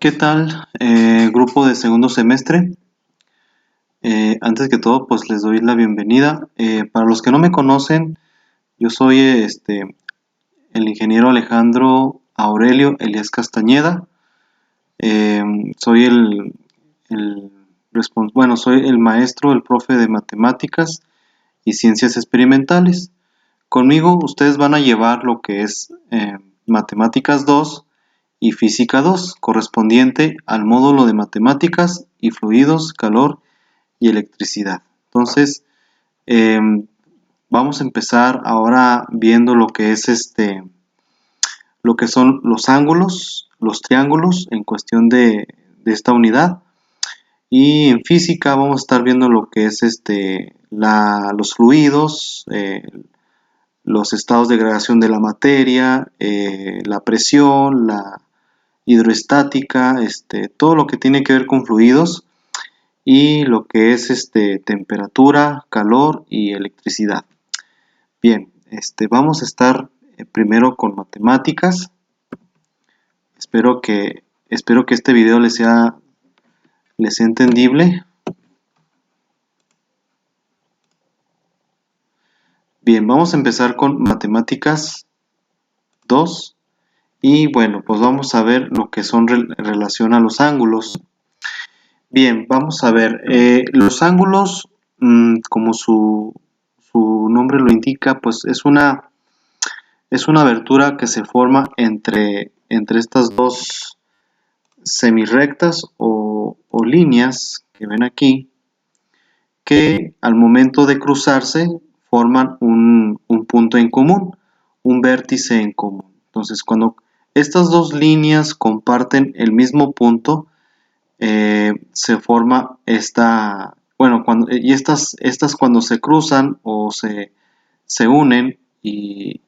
¿Qué tal, grupo de segundo semestre? Antes que todo, pues les doy la bienvenida. Para los que no me conocen, yo soy el ingeniero Alejandro Aurelio Elías Castañeda. Eh, soy soy el maestro, el profe de matemáticas y ciencias experimentales. Conmigo ustedes van a llevar lo que es matemáticas 2 y física 2, correspondiente al módulo de matemáticas y fluidos, calor y electricidad. Entonces, eh, vamos a empezar ahora viendo lo que es lo que son los ángulos, los triángulos en cuestión de esta unidad. Y en física vamos a estar viendo lo que es los fluidos, los estados de degradación de la materia, la presión, la hidroestática, todo lo que tiene que ver con fluidos y lo que es temperatura, calor y electricidad. Bien, vamos a estar primero con matemáticas. Espero que este video les sea entendible. Bien, vamos a empezar con matemáticas 2 y bueno, pues vamos a ver lo que son en relación a los ángulos. Bien, vamos a ver, los ángulos, como su nombre lo indica, pues es una abertura que se forma entre estas dos semirrectas o líneas que ven aquí, que al momento de cruzarse forman un punto en común, un vértice en común. Entonces, cuando estas dos líneas comparten el mismo punto, se forma estas cuando se cruzan o se unen y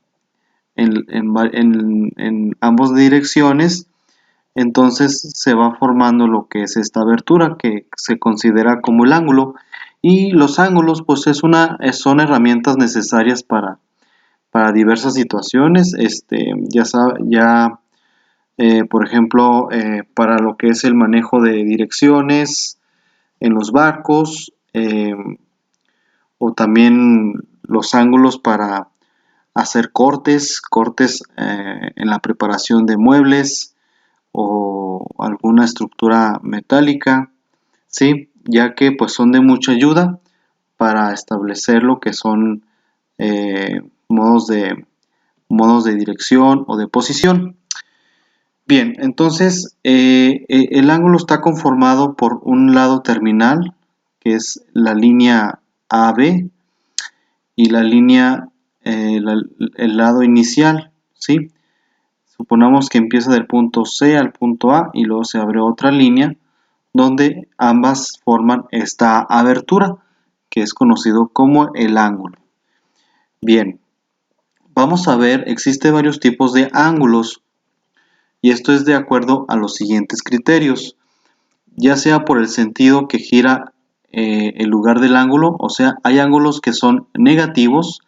en ambas direcciones, entonces se va formando lo que es esta abertura que se considera como el ángulo. Y los ángulos pues son herramientas necesarias para diversas situaciones, por ejemplo, para lo que es el manejo de direcciones en los barcos, o también los ángulos para hacer cortes en la preparación de muebles o alguna estructura metálica, ¿sí? Ya que pues son de mucha ayuda para establecer lo que son modos de dirección o de posición. Bien, entonces el ángulo está conformado por un lado terminal, que es la línea AB, y la línea, el lado inicial, ¿sí? Suponamos que empieza del punto C al punto A y luego se abre otra línea donde ambas forman esta abertura, que es conocido como el ángulo. Bien, vamos a ver, existen varios tipos de ángulos. Y esto es de acuerdo a los siguientes criterios, ya sea por el sentido que gira el lugar del ángulo, o sea, hay ángulos que son negativos,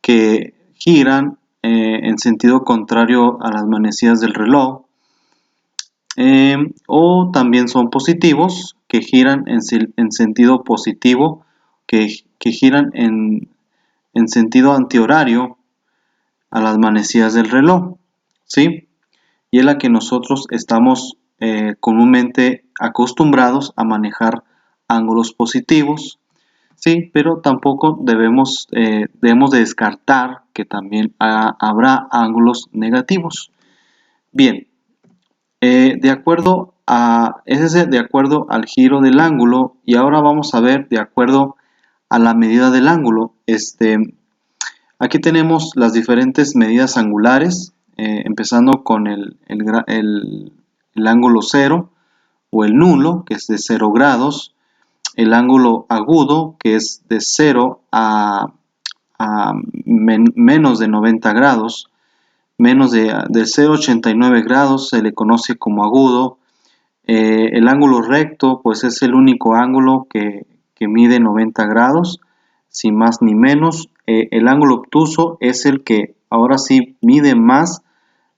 que giran en sentido contrario a las manecillas del reloj, o también son positivos, que giran en sentido positivo, que giran en sentido antihorario a las manecillas del reloj, ¿sí? Y es la que nosotros estamos comúnmente acostumbrados a manejar ángulos positivos, sí, pero tampoco debemos de descartar que también habrá ángulos negativos. Bien, ese es de acuerdo al giro del ángulo, y ahora vamos a ver de acuerdo a la medida del ángulo. Aquí tenemos las diferentes medidas angulares, empezando con el ángulo cero o el nulo, que es de 0 grados, el ángulo agudo, que es de 0 a menos de 90 grados, menos de 0,89 grados se le conoce como agudo. El ángulo recto pues es el único ángulo que mide 90 grados, sin más ni menos. El ángulo obtuso es el que ahora sí mide más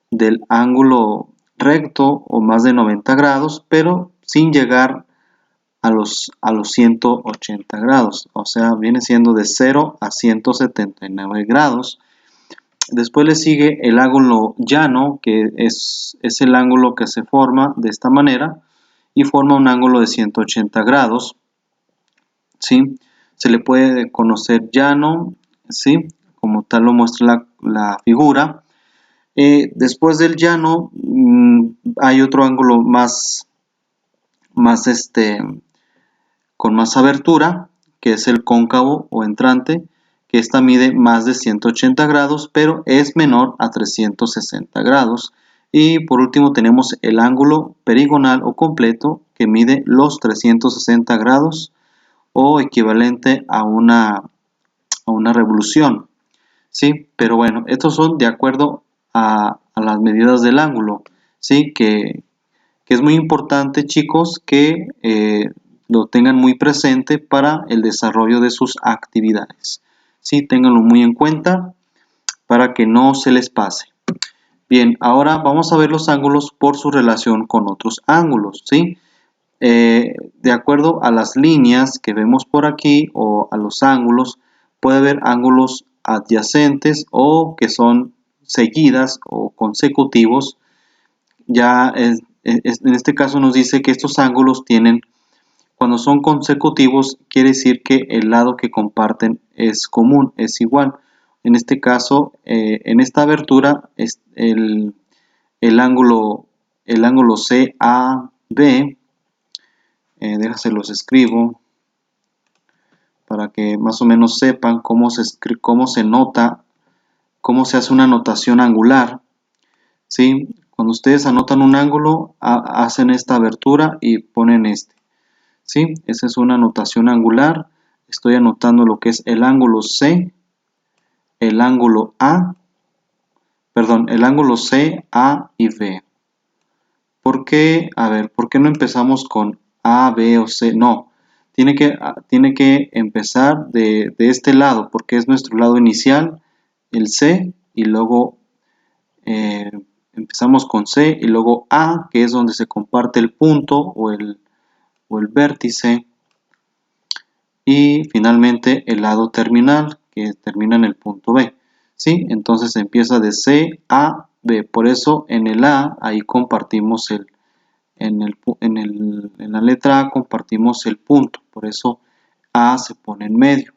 del ángulo recto o más de 90 grados, pero sin llegar a los 180 grados, o sea, viene siendo de 0 a 179 grados. Después le sigue el ángulo llano, que es el ángulo que se forma de esta manera y forma un ángulo de 180 grados, ¿sí? Se le puede conocer llano, ¿sí? Como tal lo muestra la figura. Después del llano hay otro ángulo con más abertura, que es el cóncavo o entrante, que esta mide más de 180 grados, pero es menor a 360 grados. Y por último tenemos el ángulo perigonal o completo, que mide los 360 grados o equivalente a una revolución, ¿sí? Pero bueno, estos son de acuerdo a las medidas del ángulo, ¿sí? Que es muy importante, chicos, que lo tengan muy presente para el desarrollo de sus actividades. Sí, ténganlo muy en cuenta para que no se les pase. Bien, ahora vamos a ver los ángulos por su relación con otros ángulos, ¿sí? De acuerdo a las líneas que vemos por aquí o a los ángulos, puede haber ángulos adyacentes o que son seguidas o consecutivos. Ya en este caso nos dice que estos ángulos tienen, cuando son consecutivos, quiere decir que el lado que comparten es común, es igual. En este caso, en esta abertura, es el ángulo CAB, déjense los escribo para que más o menos sepan cómo se nota, cómo se hace una notación angular, ¿sí? Cuando ustedes anotan un ángulo, hacen esta abertura y ponen este, ¿sí? Esa es una notación angular. Estoy anotando lo que es el ángulo C, el ángulo A, perdón, el ángulo C, A y B. ¿Por qué? A ver, ¿por qué no empezamos con A, B o C? No, tiene que empezar de este lado, porque es nuestro lado inicial, el C, y luego empezamos con C, y luego A, que es donde se comparte el punto o el vértice, y finalmente el lado terminal, que termina en el punto B, ¿sí? Entonces empieza de C a B, por eso en el A, ahí compartimos en la letra A compartimos el punto, por eso A se pone en medio,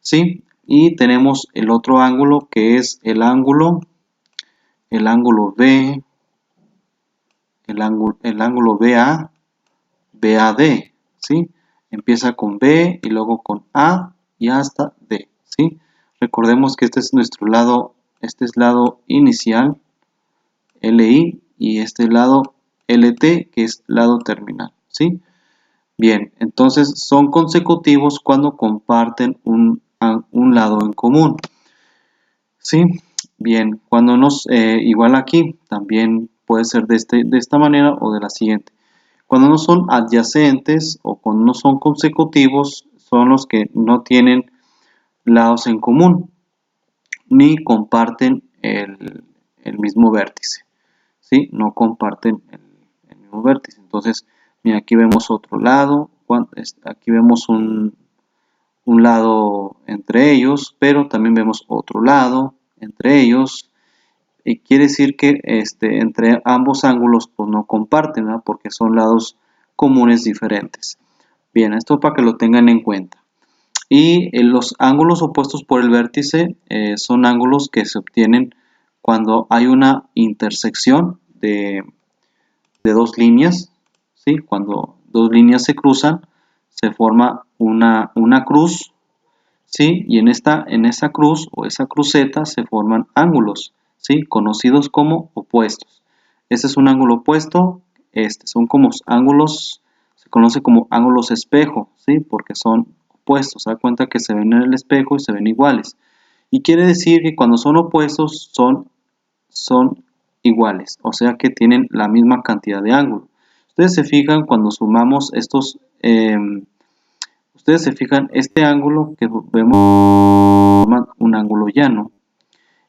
¿sí? Y tenemos el otro ángulo que es el ángulo B, el ángulo BA, BAD, ¿sí? Empieza con B y luego con A y hasta D, ¿sí? Recordemos que este es nuestro lado, este es lado inicial, LI, y este lado LT, que es lado terminal, ¿sí? Bien, entonces son consecutivos cuando comparten un lado en común, ¿sí? Bien, cuando igual aquí, también puede ser de esta manera o de la siguiente. Cuando no son adyacentes o cuando no son consecutivos, son los que no tienen lados en común, ni comparten el mismo vértice, ¿sí? No comparten el mismo vértice. Entonces, mira, aquí vemos otro lado, aquí vemos un lado entre ellos, pero también vemos otro lado entre ellos, y quiere decir que entre ambos ángulos pues no comparten, ¿verdad? Porque son lados comunes diferentes. Bien, esto para que lo tengan en cuenta. Y los ángulos opuestos por el vértice son ángulos que se obtienen cuando hay una intersección de dos líneas, ¿sí? Cuando dos líneas se cruzan, se forma una cruz, ¿sí? Y en esa cruz o esa cruceta se forman ángulos, ¿sí? Conocidos como opuestos. Este es un ángulo opuesto, son como ángulos, se conoce como ángulos espejo, ¿sí? Porque son opuestos, se da cuenta que se ven en el espejo y se ven iguales. Y quiere decir que cuando son opuestos son iguales, o sea que tienen la misma cantidad de ángulos. Ustedes se fijan cuando sumamos estos, ustedes se fijan este ángulo que vemos forma un ángulo llano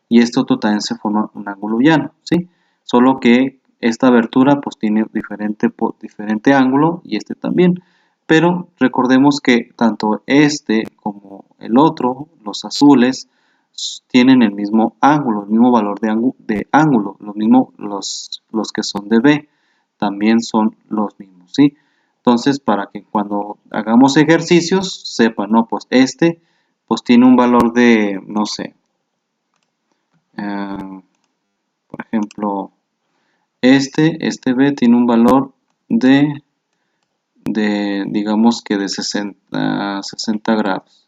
y este otro también se forma un ángulo llano, ¿sí? Solo que esta abertura pues tiene diferente ángulo y este también. Pero recordemos que tanto este como el otro, los azules, tienen el mismo ángulo, el mismo valor de ángulo, lo mismo los que son de B, también son los mismos, ¿sí? Entonces, para que cuando hagamos ejercicios, sepan, no, pues este, pues tiene un valor de, no sé, por ejemplo, este B tiene un valor de digamos que de 60 grados.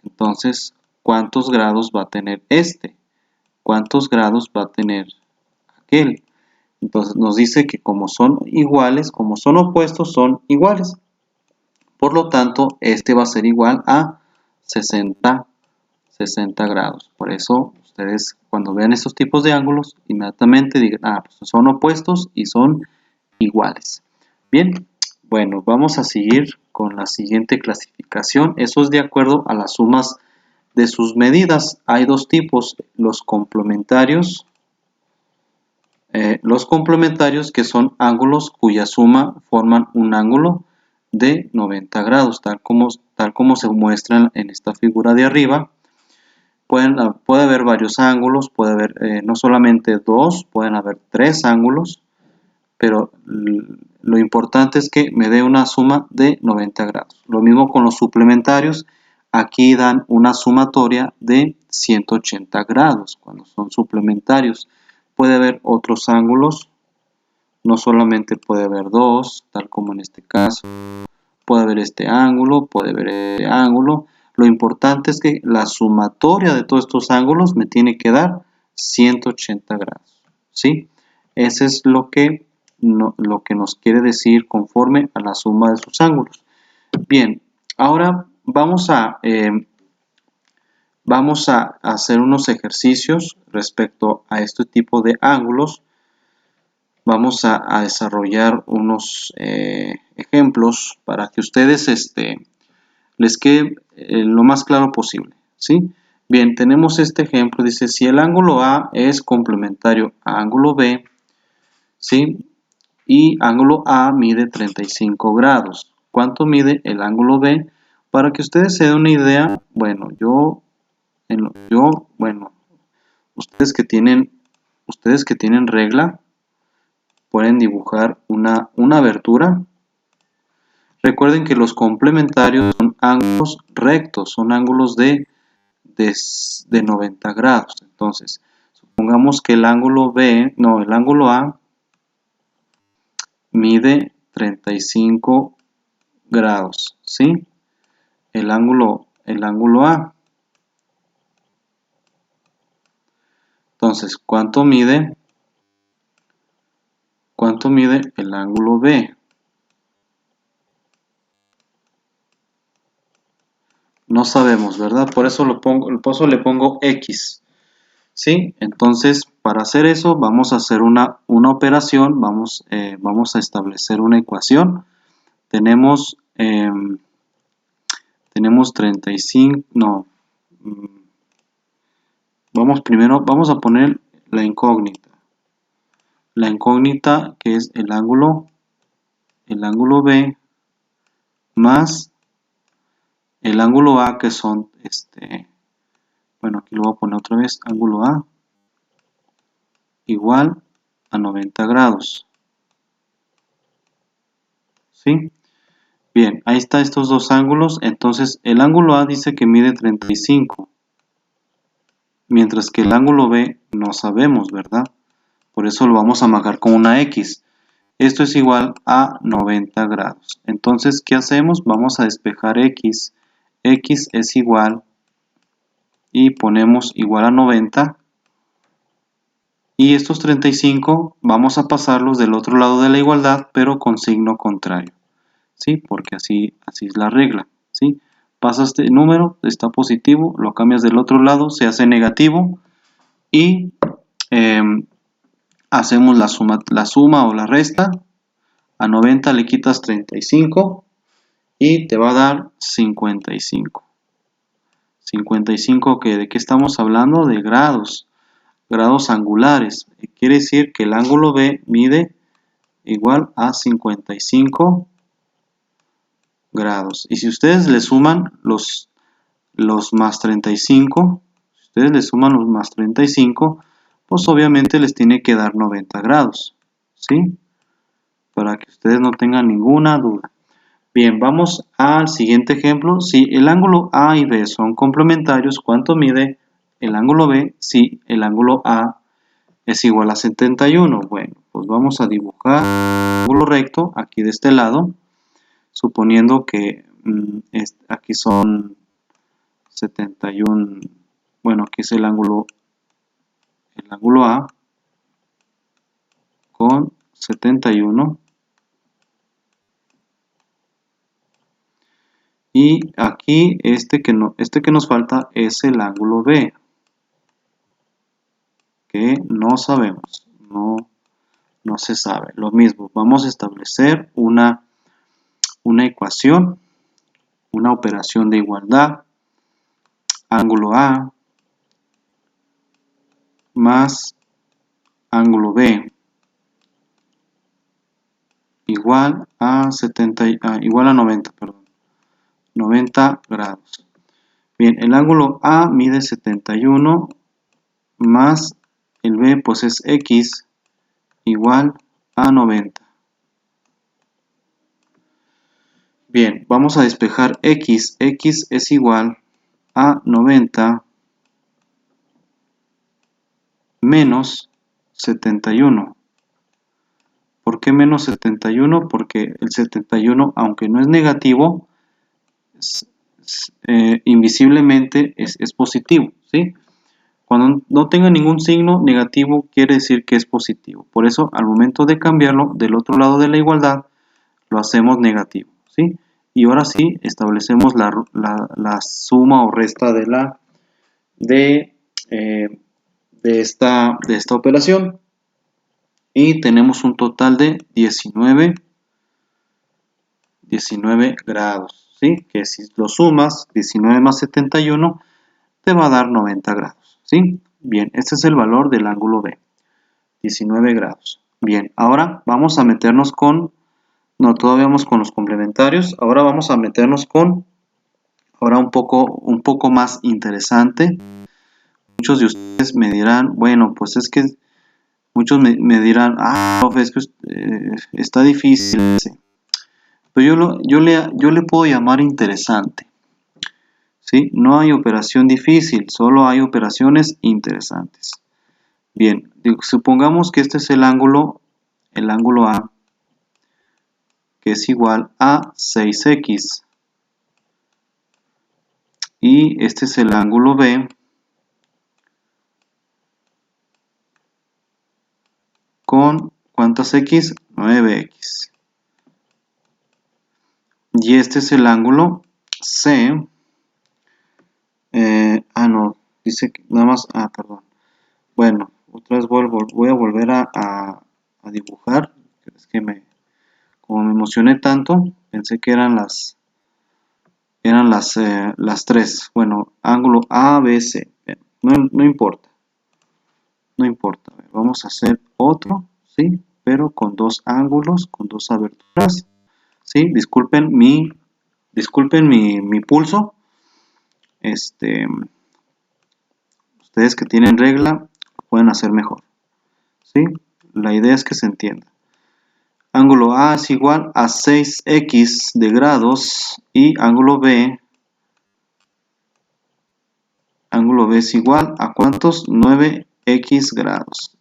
Entonces, ¿cuántos grados va a tener este? ¿Cuántos grados va a tener aquel? Entonces nos dice que como son iguales, como son opuestos, son iguales. Por lo tanto, este va a ser igual a 60 grados. Por eso, ustedes cuando vean estos tipos de ángulos, inmediatamente digan, pues son opuestos y son iguales. Bien, bueno, vamos a seguir con la siguiente clasificación. Eso es de acuerdo a las sumas de sus medidas. Hay dos tipos, los complementarios que son ángulos cuya suma forman un ángulo de 90 grados, tal como se muestra en esta figura de arriba. Puede haber varios ángulos, puede haber no solamente dos, pueden haber tres ángulos, pero lo importante es que me dé una suma de 90 grados. Lo mismo con los suplementarios, aquí dan una sumatoria de 180 grados cuando son suplementarios. Puede haber otros ángulos, no solamente puede haber dos, tal como en este caso. Puede haber este ángulo, puede haber este ángulo. Lo importante es que la sumatoria de todos estos ángulos me tiene que dar 180 grados, ¿sí? Ese es lo que nos quiere decir conforme a la suma de sus ángulos. Bien, ahora vamos a hacer unos ejercicios respecto a este tipo de ángulos. Vamos a desarrollar unos ejemplos para que ustedes les quede lo más claro posible, ¿sí? Bien, tenemos este ejemplo, dice, si el ángulo A es complementario a ángulo B, ¿sí? Y ángulo A mide 35 grados. ¿Cuánto mide el ángulo B? Para que ustedes se den una idea, bueno, ustedes que tienen regla, pueden dibujar una abertura. Recuerden que los complementarios son ángulos rectos, son ángulos de 90 grados. Entonces, supongamos que el ángulo A mide 35 grados, ¿sí? El ángulo A. Entonces, ¿cuánto mide el ángulo B? No sabemos, ¿verdad? Por eso le pongo X, ¿sí? Entonces, para hacer eso, vamos a hacer una operación, vamos a establecer una ecuación. Tenemos 35, no, vamos a poner la incógnita. La incógnita que es el ángulo B más el ángulo A, que son bueno, aquí lo voy a poner otra vez, ángulo A igual a 90 grados, ¿sí? Bien, ahí está estos dos ángulos. Entonces el ángulo A dice que mide 35, mientras que el ángulo B no sabemos, ¿verdad? Por eso lo vamos a marcar con una X. Esto es igual a 90 grados. Entonces, ¿qué hacemos? Vamos a despejar X. X es igual, y ponemos igual a 90. Y estos 35 vamos a pasarlos del otro lado de la igualdad, pero con signo contrario, ¿sí? Porque así es la regla, ¿sí? Pasas este número, está positivo, lo cambias del otro lado, se hace negativo, y hacemos la suma o la resta. A 90 le quitas 35 y te va a dar 55. 55, ¿de qué estamos hablando? De grados. grados angulares. Quiere decir que el ángulo B mide igual a 55 grados. Y si ustedes le suman los más 35, si ustedes le suman los más 35, pues obviamente les tiene que dar 90 grados, ¿sí? Para que ustedes no tengan ninguna duda. Bien, vamos al siguiente ejemplo. Si el ángulo A y B son complementarios, ¿cuánto mide el ángulo B si el ángulo A es igual a 71? Bueno, pues vamos a dibujar un ángulo recto aquí de este lado, suponiendo que aquí son 71, bueno, aquí es el ángulo A con 71. Y aquí este que nos falta es el ángulo B, que no sabemos, no se sabe. Lo mismo, vamos a establecer una ecuación, una operación de igualdad. Ángulo A más ángulo B igual a 90, perdón, 90 grados. Bien, el ángulo A mide 71 más el B pues es X igual a 90. Bien, vamos a despejar X. X es igual a 90 menos 71. ¿Por qué menos 71? Porque el 71, aunque no es negativo, invisiblemente es positivo, ¿sí? Cuando no tenga ningún signo negativo, quiere decir que es positivo. Por eso, al momento de cambiarlo del otro lado de la igualdad, lo hacemos negativo, ¿sí? Y ahora sí, establecemos la suma o resta de esta operación. Y tenemos un total de 19 grados, ¿sí? Que si lo sumas, 19 más 71, te va a dar 90 grados, ¿sí? Bien, este es el valor del ángulo B, 19 grados. Bien, ahora vamos a meternos con, no, todavía vamos con los complementarios, ahora vamos a meternos con, ahora un poco más interesante. Muchos de ustedes me dirán, bueno, pues es que, muchos me dirán, profe, es que está difícil. Pero yo le puedo llamar interesante, ¿sí? No hay operación difícil, solo hay operaciones interesantes. Bien, supongamos que este es el ángulo A, que es igual a 6x. Y este es el ángulo B, con ¿cuántas x? 9x. Y este es el ángulo C. No, dice que nada más, perdón. Bueno, otra vez voy a volver a dibujar. Es que como me emocioné tanto, pensé que eran las tres. Bueno, ángulo ABC. No importa. No importa. Vamos a hacer otro, ¿sí? Pero con dos ángulos, con dos aberturas. ¿Sí? Disculpen mi pulso. Ustedes que tienen regla pueden hacer mejor, ¿sí? La idea es que se entienda. Ángulo A es igual a 6x de grados y ángulo B es igual a ¿cuántos? 9x grados.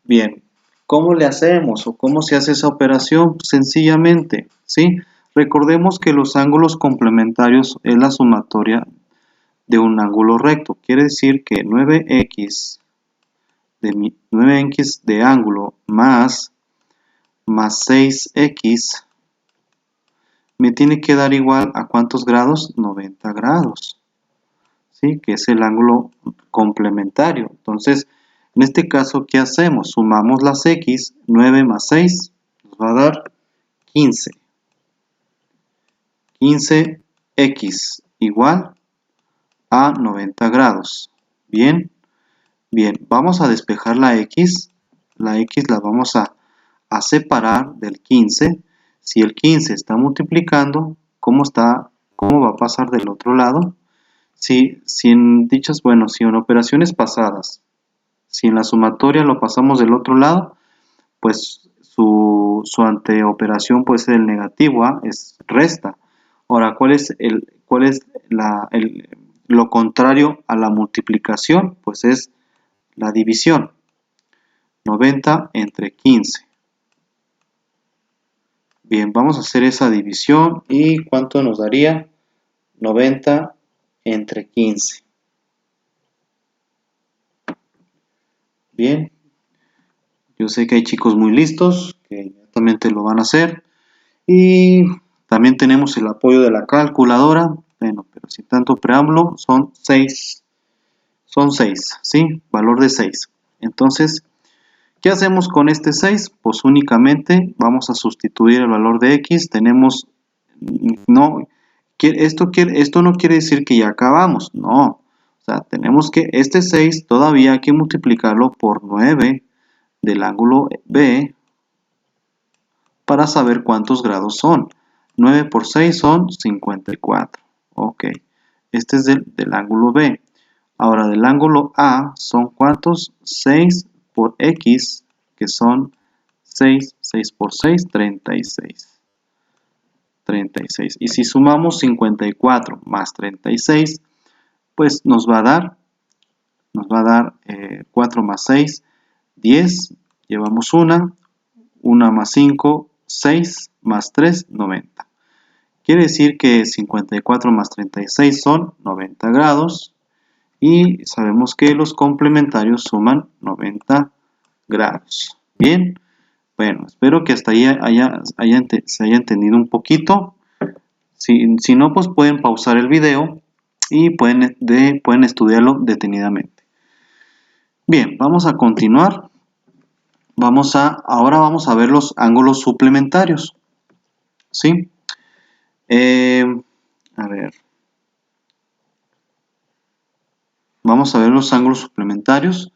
Bien, ¿cómo le hacemos o cómo se hace esa operación? Sencillamente, ¿sí? Recordemos que los ángulos complementarios es la sumatoria de un ángulo recto. Quiere decir que 9x de ángulo más 6x me tiene que dar igual a ¿cuántos grados? 90 grados, ¿sí? Que es el ángulo complementario. Entonces, en este caso, ¿qué hacemos? Sumamos las x, 9 más 6 nos va a dar 15. 15x igual a 90 grados. Bien, Bien, vamos a despejar la x. La x la vamos a separar del 15. Si el 15 está multiplicando, ¿cómo va a pasar del otro lado? Si en dichas, bueno, si en operaciones pasadas, si en la sumatoria lo pasamos del otro lado, pues su anteoperación puede ser el negativo, ¿ah? Es resta. Ahora, ¿cuál es lo contrario a la multiplicación? Pues es la división. 90 entre 15. Bien, vamos a hacer esa división. ¿Y cuánto nos daría? 90 entre 15. Bien, yo sé que hay chicos muy listos que inmediatamente lo van a hacer. Y también tenemos el apoyo de la calculadora. Bueno, pero sin tanto preámbulo, son 6. Son 6, ¿sí? Valor de 6. Entonces, ¿qué hacemos con este 6? Pues únicamente vamos a sustituir el valor de x. Tenemos, no, esto no quiere decir que ya acabamos, no. O sea, tenemos que, este 6 todavía hay que multiplicarlo por 9 del ángulo B para saber cuántos grados son. 9 por 6 son 54. Ok, este es del ángulo B. Ahora, del ángulo A son ¿cuántos? 6 por X, que son 6. 6 por 6, 36. 36. Y si sumamos 54 más 36, pues nos va a dar 4 más 6, 10. Llevamos 1 más 5, 6 más 3, 90. Quiere decir que 54 más 36 son 90 grados. Y sabemos que los complementarios suman 90 grados. Bien, bueno, espero que hasta ahí se haya entendido un poquito. Si no, pues pueden pausar el video y pueden estudiarlo detenidamente. Bien, vamos a continuar. Ahora vamos a ver los ángulos suplementarios. ¿Sí? A ver. Vamos a ver los ángulos suplementarios.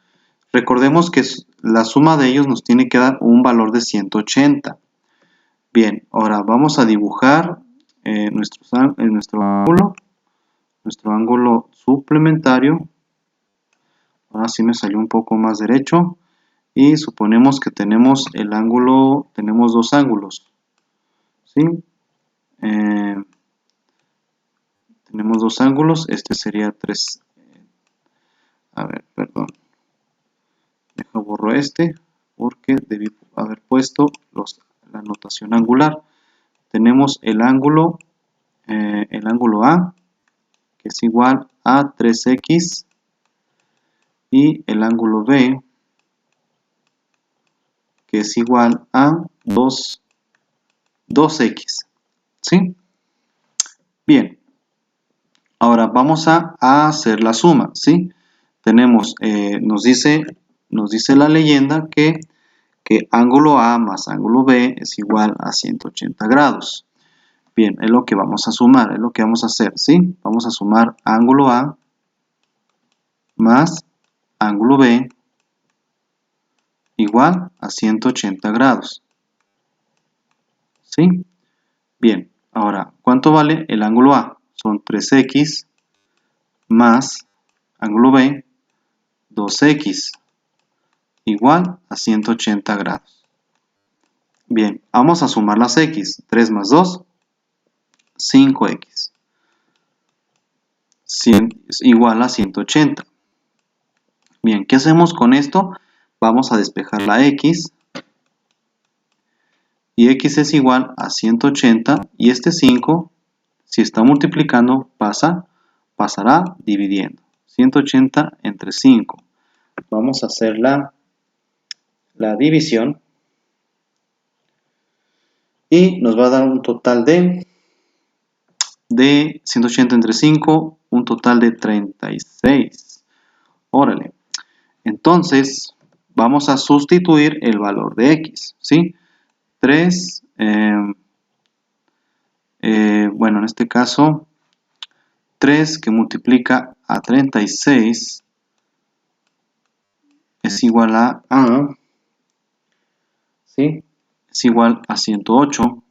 Recordemos que la suma de ellos nos tiene que dar un valor de 180. Bien, ahora vamos a dibujar nuestro ángulo suplementario. Ahora sí me salió un poco más derecho. Y suponemos que tenemos tenemos dos ángulos. ¿Sí? Tenemos dos ángulos. Este sería 3. A ver, perdón. Borro este porque debí haber puesto la notación angular. Tenemos el ángulo A, que es igual a 3x, y el ángulo B, que es igual a 2x. ¿Sí? Bien. Ahora vamos a hacer la suma. ¿Sí? Tenemos, nos dice la leyenda que ángulo A más ángulo B es igual a 180 grados. Bien, es lo que vamos a sumar, es lo que vamos a hacer, ¿sí? Vamos a sumar ángulo A más ángulo B igual a 180 grados. ¿Sí? Bien, ahora, ¿cuánto vale el ángulo A? Son 3x más ángulo B, 2x, igual a 180 grados. Bien, vamos a sumar las x. 3 más 2, 5x. Es igual a 180. Bien, ¿qué hacemos con esto? Vamos a despejar la x. Y x es igual a 180. Y este 5, si está multiplicando, pasará dividiendo. 180 entre 5. Vamos a hacer la división. Y nos va a dar un total de 180 entre 5, un total de 36. Órale. Entonces, vamos a sustituir el valor de x, ¿sí? 3, bueno, en este caso, 3 que multiplica a 36 es igual a ¿sí? Es igual a 108,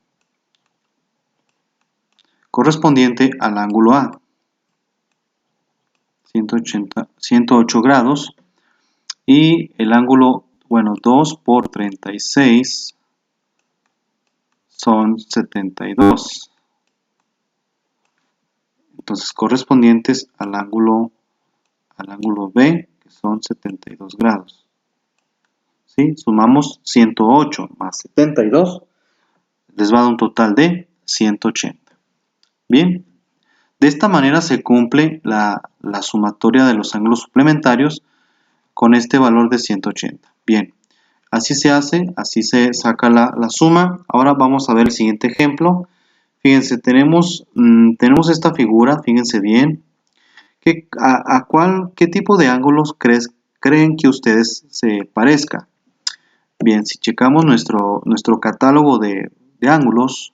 correspondiente al ángulo A, 108 grados, y el ángulo, bueno, 2 por 36 son 72, entonces correspondientes al ángulo B, que son 72 grados. ¿Sí? Sumamos 108 más 72, les va a dar un total de 180. Bien, de esta manera se cumple la sumatoria de los ángulos suplementarios con este valor de 180. Bien, así se hace, así se saca la suma. Ahora vamos a ver el siguiente ejemplo. Fíjense, tenemos esta figura, fíjense bien. ¿Qué tipo de ángulos creen que ustedes se parezca? Bien, si checamos nuestro catálogo de ángulos,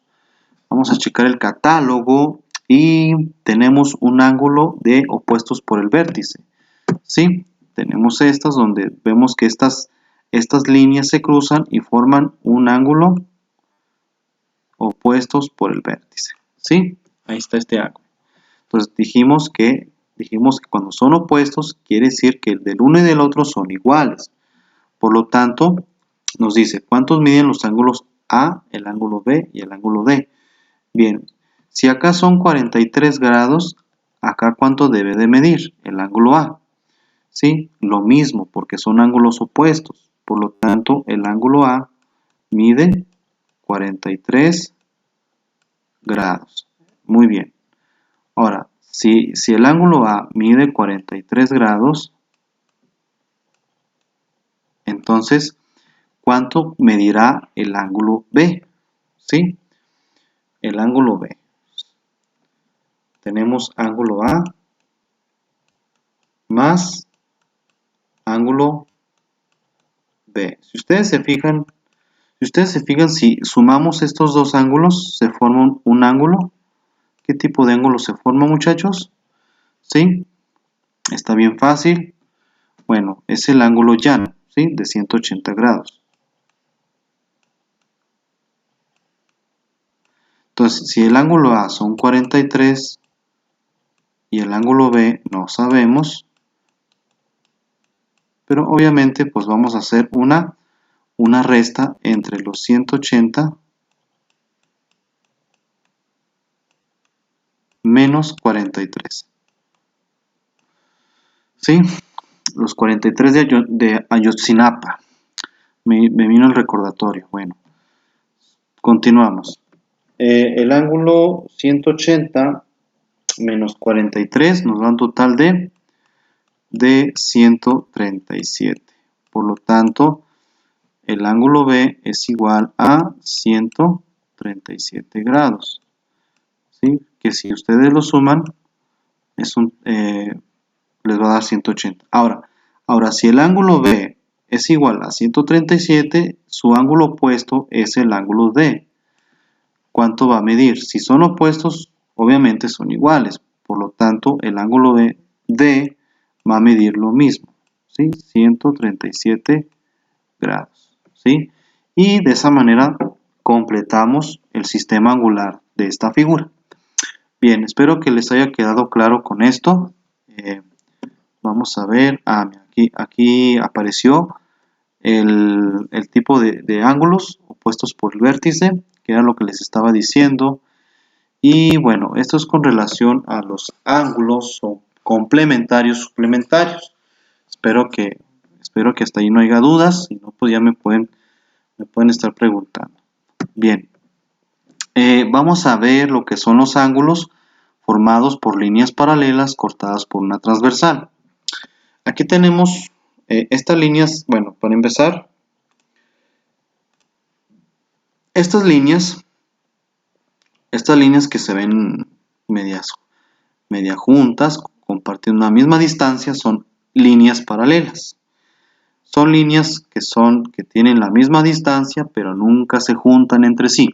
vamos a checar el catálogo y tenemos un ángulo de opuestos por el vértice. ¿Sí? Tenemos estas donde vemos que estas líneas se cruzan y forman un ángulo opuestos por el vértice. ¿Sí? Ahí está este ángulo. Entonces dijimos que cuando son opuestos quiere decir que el del uno y del otro son iguales. Por lo tanto, nos dice cuántos miden los ángulos A, el ángulo B y el ángulo D. Bien, si acá son 43 grados, acá cuánto debe de medir el ángulo A. ¿Sí? Lo mismo, porque son ángulos opuestos. Por lo tanto, el ángulo A mide 43 grados. Muy bien. Ahora, si el ángulo A mide 43 grados, entonces, ¿cuánto medirá el ángulo B? ¿Sí? El ángulo B. Tenemos ángulo A más ángulo B. Si ustedes se fijan, si sumamos estos dos ángulos, se forma un ángulo. ¿Qué tipo de ángulo se forma, muchachos? ¿Sí? Está bien fácil. Bueno, es el ángulo llano, ¿sí? De 180 grados. Entonces, si el ángulo A son 43 y el ángulo B no sabemos, pero obviamente pues vamos a hacer una resta entre los 180 menos 43. ¿Sí? Los 43 de Ayotzinapa. Me vino el recordatorio. Bueno, continuamos. El ángulo 180 menos 43 nos da un total de 137. Por lo tanto, el ángulo B es igual a 137 grados. ¿Sí? Que si ustedes lo suman, les va a dar 180. Ahora, si el ángulo B es igual a 137, su ángulo opuesto es el ángulo D. ¿Cuánto va a medir? Si son opuestos, obviamente son iguales. Por lo tanto, el ángulo D va a medir lo mismo. ¿Sí? 137 grados. ¿Sí? Y de esa manera completamos el sistema angular de esta figura. Bien, espero que les haya quedado claro con esto. Vamos a ver, aquí apareció el tipo de ángulos opuestos por el vértice, que era lo que les estaba diciendo. Y bueno, esto es con relación a los ángulos complementarios, suplementarios. Espero que hasta ahí no haya dudas, si no, pues ya me pueden estar preguntando. Bien, vamos a ver lo que son los ángulos formados por líneas paralelas cortadas por una transversal. Aquí tenemos estas líneas, bueno, para empezar, estas líneas que se ven media juntas, compartiendo una misma distancia, son líneas paralelas. Son líneas que tienen la misma distancia, pero nunca se juntan entre sí.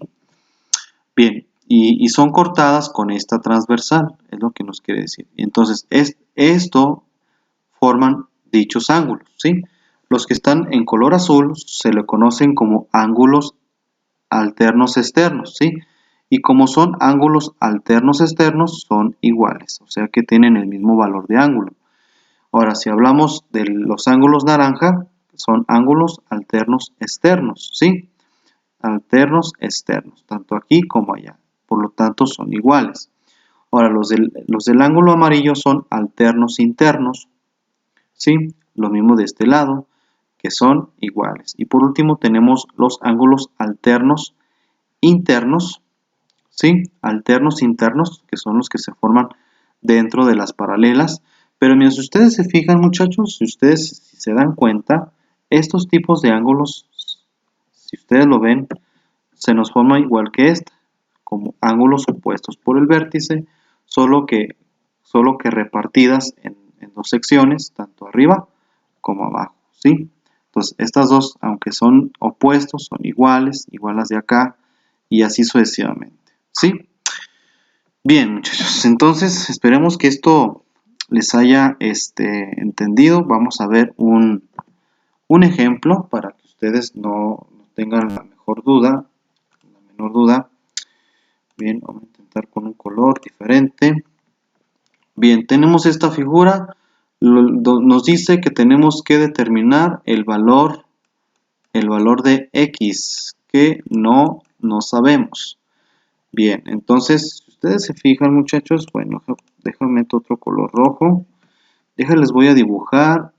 Bien, y son cortadas con esta transversal, es lo que nos quiere decir. Entonces, esto forman dichos ángulos, ¿sí? Los que están en color azul se le conocen como ángulos alternos externos, ¿sí? Y como son ángulos alternos externos, son iguales, o sea que tienen el mismo valor de ángulo. Ahora, si hablamos de los ángulos naranja, son ángulos alternos externos, ¿sí? Alternos externos, tanto aquí como allá. Por lo tanto, son iguales. Ahora, los del ángulo amarillo son alternos internos, ¿sí? Lo mismo de este lado, que son iguales. Y por último tenemos los ángulos alternos internos, ¿sí? Alternos internos, que son los que se forman dentro de las paralelas. Pero mientras ustedes se fijan, muchachos, si ustedes se dan cuenta, estos tipos de ángulos, si ustedes lo ven, se nos forma igual que esta, como ángulos opuestos por el vértice, solo que repartidas en dos secciones, tanto arriba como abajo, ¿sí? Entonces, estas dos, aunque son opuestos, son iguales, igual las de acá, y así sucesivamente, ¿sí? Bien, muchachos, entonces esperemos que esto les haya entendido. Vamos a ver un ejemplo para que ustedes no tengan la menor duda. Bien, vamos a intentar con un color diferente. Bien, tenemos esta figura, nos dice que tenemos que determinar el valor de x, que no sabemos. Bien, entonces, si ustedes se fijan, muchachos, bueno, déjame meter otro color rojo. Les voy a dibujar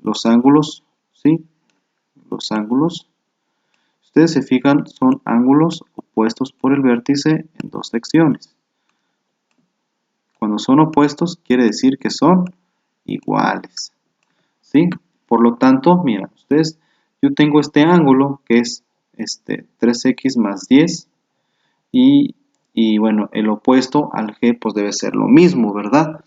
los ángulos, ¿sí? Los ángulos. Si ustedes se fijan, son ángulos opuestos por el vértice en dos secciones. Cuando son opuestos, quiere decir que son iguales, ¿sí? Por lo tanto, mira, ustedes, yo tengo este ángulo que es 3x más 10 y bueno, el opuesto al g pues debe ser lo mismo, ¿verdad?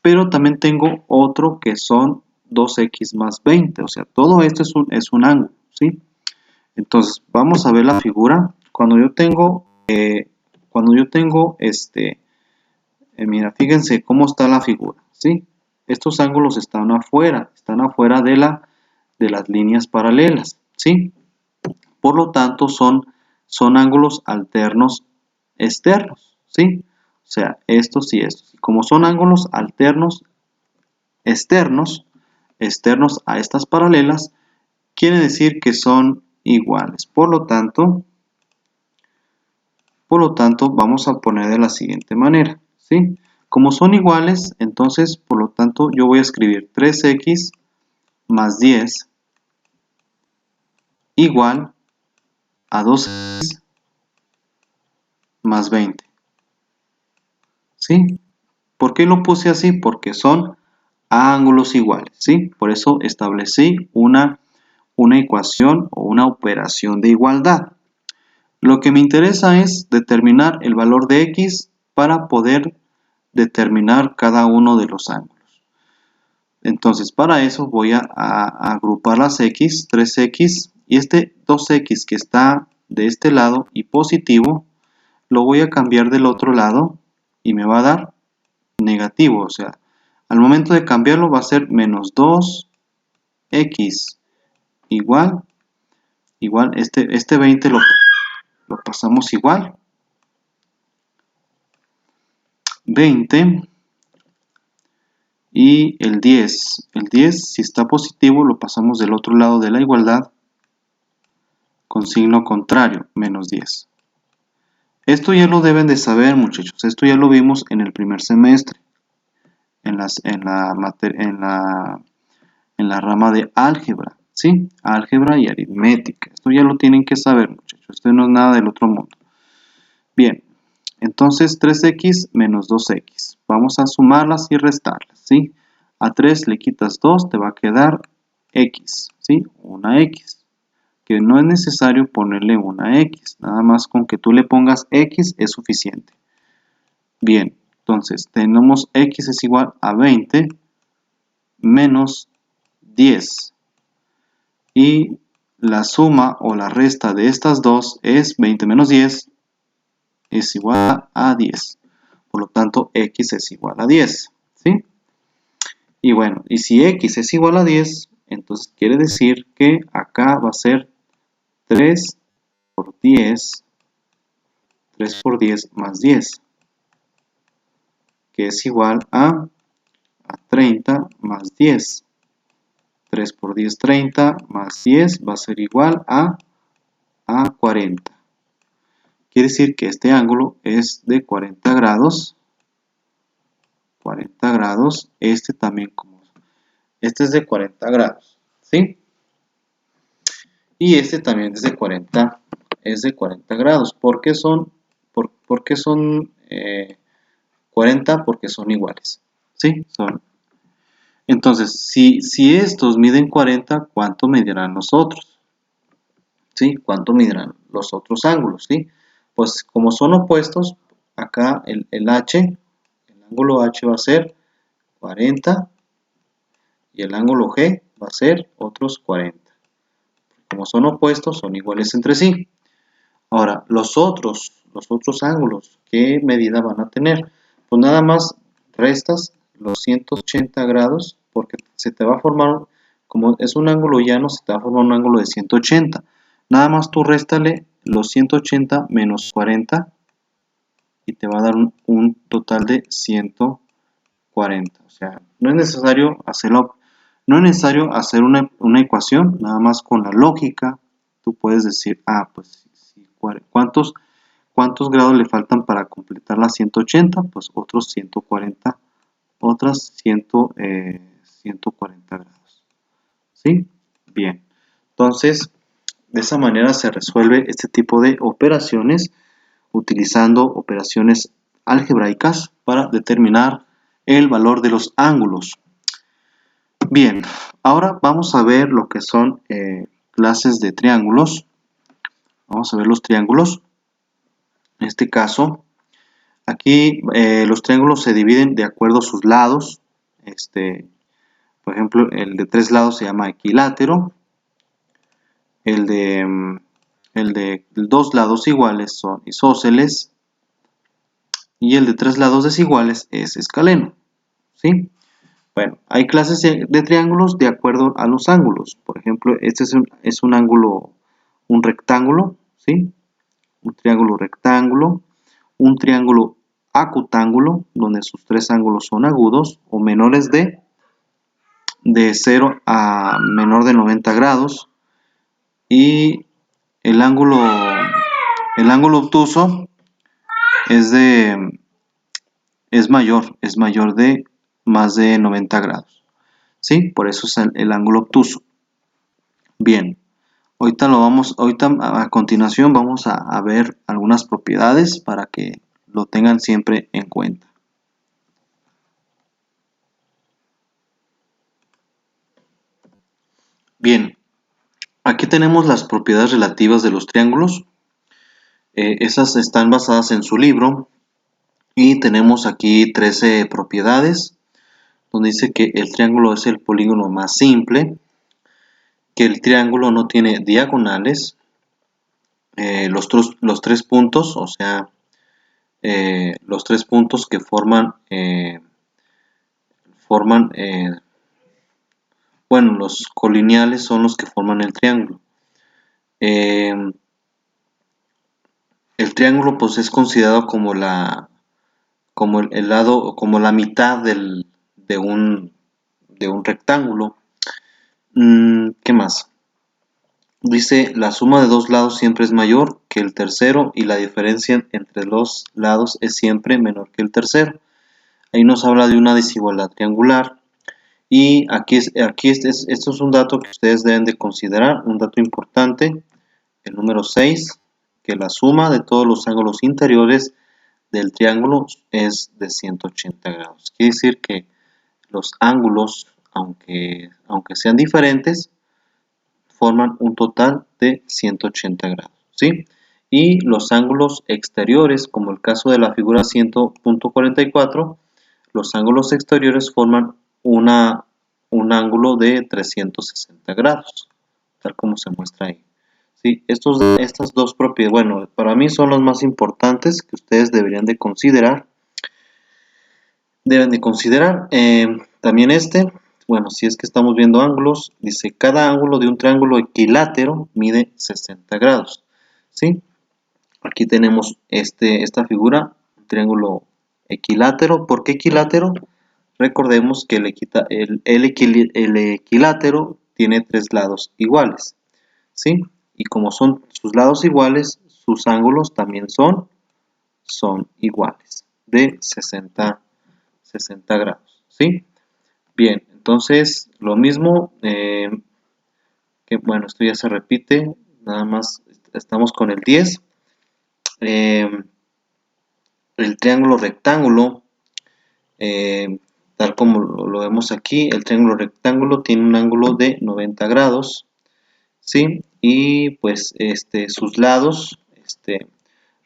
Pero también tengo otro que son 2x más 20, o sea, todo esto es un ángulo, ¿sí? Entonces, vamos a ver la figura. Cuando yo tengo, mira, fíjense cómo está la figura, ¿sí? Estos ángulos están afuera de las líneas paralelas, ¿sí? Por lo tanto, son ángulos alternos externos, ¿sí? O sea, estos y estos. Como son ángulos alternos externos a estas paralelas, quiere decir que son iguales. Por lo tanto, vamos a poner de la siguiente manera, ¿sí? Como son iguales, entonces, por lo tanto, yo voy a escribir 3x más 10 igual a 2x más 20, ¿sí? ¿Por qué lo puse así? Porque son ángulos iguales, ¿sí? Por eso establecí una ecuación o una operación de igualdad. Lo que me interesa es determinar el valor de x para poder determinar cada uno de los ángulos. Entonces, para eso voy a agrupar las x, 3x, y este 2x que está de este lado y positivo, lo voy a cambiar del otro lado y me va a dar negativo. O sea, al momento de cambiarlo va a ser menos 2x igual este 20 lo pasamos igual. 20 y el 10 si está positivo lo pasamos del otro lado de la igualdad con signo contrario, menos 10. Esto ya lo deben de saber, muchachos, esto ya lo vimos en el primer semestre en la rama de álgebra, ¿sí? Álgebra y aritmética. Esto ya lo tienen que saber, muchachos, esto no es nada del otro mundo. Bien, entonces 3x menos 2x. Vamos a sumarlas y restarlas, ¿sí? A 3 le quitas 2, te va a quedar x, ¿sí? Una x. Que no es necesario ponerle una x. Nada más con que tú le pongas x es suficiente. Bien, entonces tenemos x es igual a 20 menos 10. Y la suma o la resta de estas dos es 20 menos 10 es igual a 10. Por lo tanto, x es igual a 10, ¿sí? Y bueno, y si x es igual a 10, Entonces quiere decir que acá va a ser 3 por 10, 3 por 10 más 10, que es igual a 30 más 10. 3 por 10, 30 más 10 va a ser igual a 40. Quiere decir que este ángulo es de 40 grados. 40 grados. Este también, este es de 40 grados, ¿sí? Y este también es de 40 grados. ¿Por qué son 40? Porque son iguales, ¿sí? Entonces, si estos miden 40, ¿cuánto medirán los otros? ¿Sí? ¿Cuánto medirán los otros ángulos? ¿Sí? Pues como son opuestos, acá el ángulo H va a ser 40 y el ángulo G va a ser otros 40. Como son opuestos, son iguales entre sí. Ahora, los otros ángulos, ¿qué medida van a tener? Pues nada más restas los 180 grados, porque se te va a formar, como es un ángulo llano, se te va a formar un ángulo de 180. Nada más tú réstale los 180 menos 40 y te va a dar un total de 140. O sea, no es necesario hacer una ecuación, nada más con la lógica tú puedes decir, pues ¿cuántos grados le faltan para completar las 180? Pues otros 140, otras 140 grados. ¿Sí? Bien. Entonces, de esa manera se resuelve este tipo de operaciones utilizando operaciones algebraicas para determinar el valor de los ángulos. Bien, ahora vamos a ver lo que son clases de triángulos. Vamos a ver los triángulos. En este caso, aquí los triángulos se dividen de acuerdo a sus lados. Por ejemplo, el de 3 lados se llama equilátero. El de 2 lados iguales son isósceles. Y el de 3 lados desiguales es escaleno. ¿Sí? Bueno, hay clases de triángulos de acuerdo a los ángulos. Por ejemplo, este es un ángulo, un rectángulo, ¿sí? Un triángulo rectángulo, un triángulo acutángulo, donde sus 3 ángulos son agudos o menores de 0 a menor de 90 grados. Y el ángulo obtuso es mayor de más de 90 grados. ¿Sí? Por eso es el ángulo obtuso. Bien. Ahorita a continuación vamos a ver algunas propiedades para que lo tengan siempre en cuenta. Bien, aquí tenemos las propiedades relativas de los triángulos. Esas están basadas en su libro y tenemos aquí 13 propiedades, donde dice que el triángulo es el polígono más simple, que el triángulo no tiene diagonales, los 3 puntos, o sea, los 3 puntos que forman los colineales son los que forman el triángulo. El triángulo pues es considerado como la mitad de un rectángulo. ¿Qué más? Dice, la suma de 2 lados siempre es mayor que el tercero y la diferencia entre los lados es siempre menor que el tercero. Ahí nos habla de una desigualdad triangular. Y esto es un dato que ustedes deben de considerar, un dato importante, el número 6, que la suma de todos los ángulos interiores del triángulo es de 180 grados. Quiere decir que los ángulos, aunque sean diferentes, forman un total de 180 grados, ¿sí? Y los ángulos exteriores, como el caso de la figura 100.44, los ángulos exteriores forman un ángulo de 360 grados, tal como se muestra ahí. ¿Sí? Estas dos propiedades, bueno, para mí son los más importantes que ustedes deberían de considerar. También bueno, si es que estamos viendo ángulos, dice cada ángulo de un triángulo equilátero mide 60 grados, ¿sí? Aquí tenemos esta figura, un triángulo equilátero. ¿Por qué equilátero? Recordemos que el equilátero tiene tres lados iguales, ¿sí? Y como son sus lados iguales, sus ángulos también son iguales, de 60 grados, ¿sí? Bien, entonces lo mismo, que bueno, esto ya se repite, nada más estamos con el 10. El triángulo rectángulo, tal como lo vemos aquí, el triángulo rectángulo tiene un ángulo de 90 grados, ¿sí? Y pues sus lados,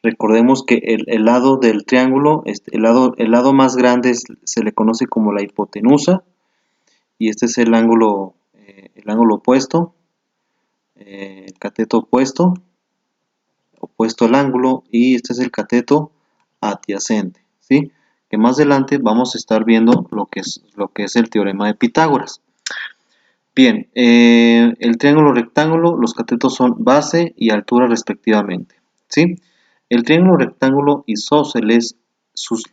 recordemos que el lado del triángulo, el lado más grande se le conoce como la hipotenusa, y este es el ángulo opuesto, el cateto opuesto al ángulo, y este es el cateto adyacente, ¿sí? Que más adelante vamos a estar viendo lo que es el teorema de Pitágoras. Bien, el triángulo rectángulo, los catetos son base y altura respectivamente, ¿sí? El triángulo rectángulo isósceles, sus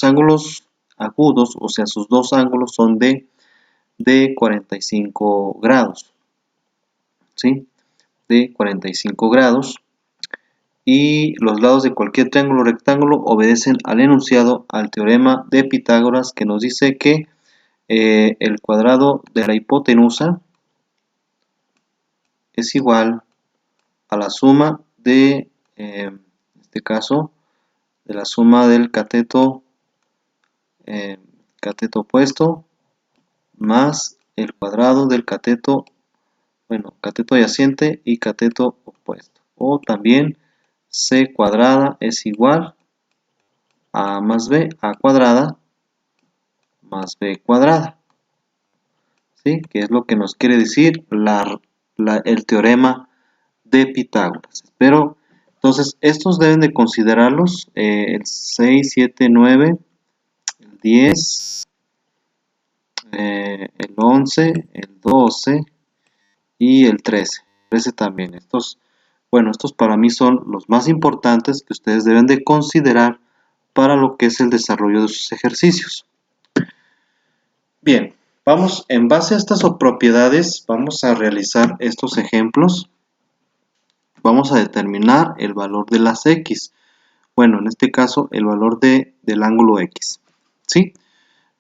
ángulos agudos, o sea, sus dos ángulos son de 45 grados, ¿sí? De 45 grados. Y los lados de cualquier triángulo rectángulo obedecen al enunciado, al teorema de Pitágoras, que nos dice que el cuadrado de la hipotenusa es igual a la suma de, en este caso, de la suma del cateto opuesto más el cuadrado del cateto adyacente y cateto opuesto. O también c cuadrada es igual a más b, a cuadrada más b cuadrada, ¿sí? Que es lo que nos quiere decir el teorema de Pitágoras. Pero entonces estos deben de considerarlos, el 6, 7, 9, el 10, el 11, el 12 y el 13. 13 también. Estos para mí son los más importantes que ustedes deben de considerar para lo que es el desarrollo de sus ejercicios. Bien, vamos, en base a estas propiedades, vamos a realizar estos ejemplos. Vamos a determinar el valor de las x. Bueno, en este caso, el valor del ángulo x. ¿Sí?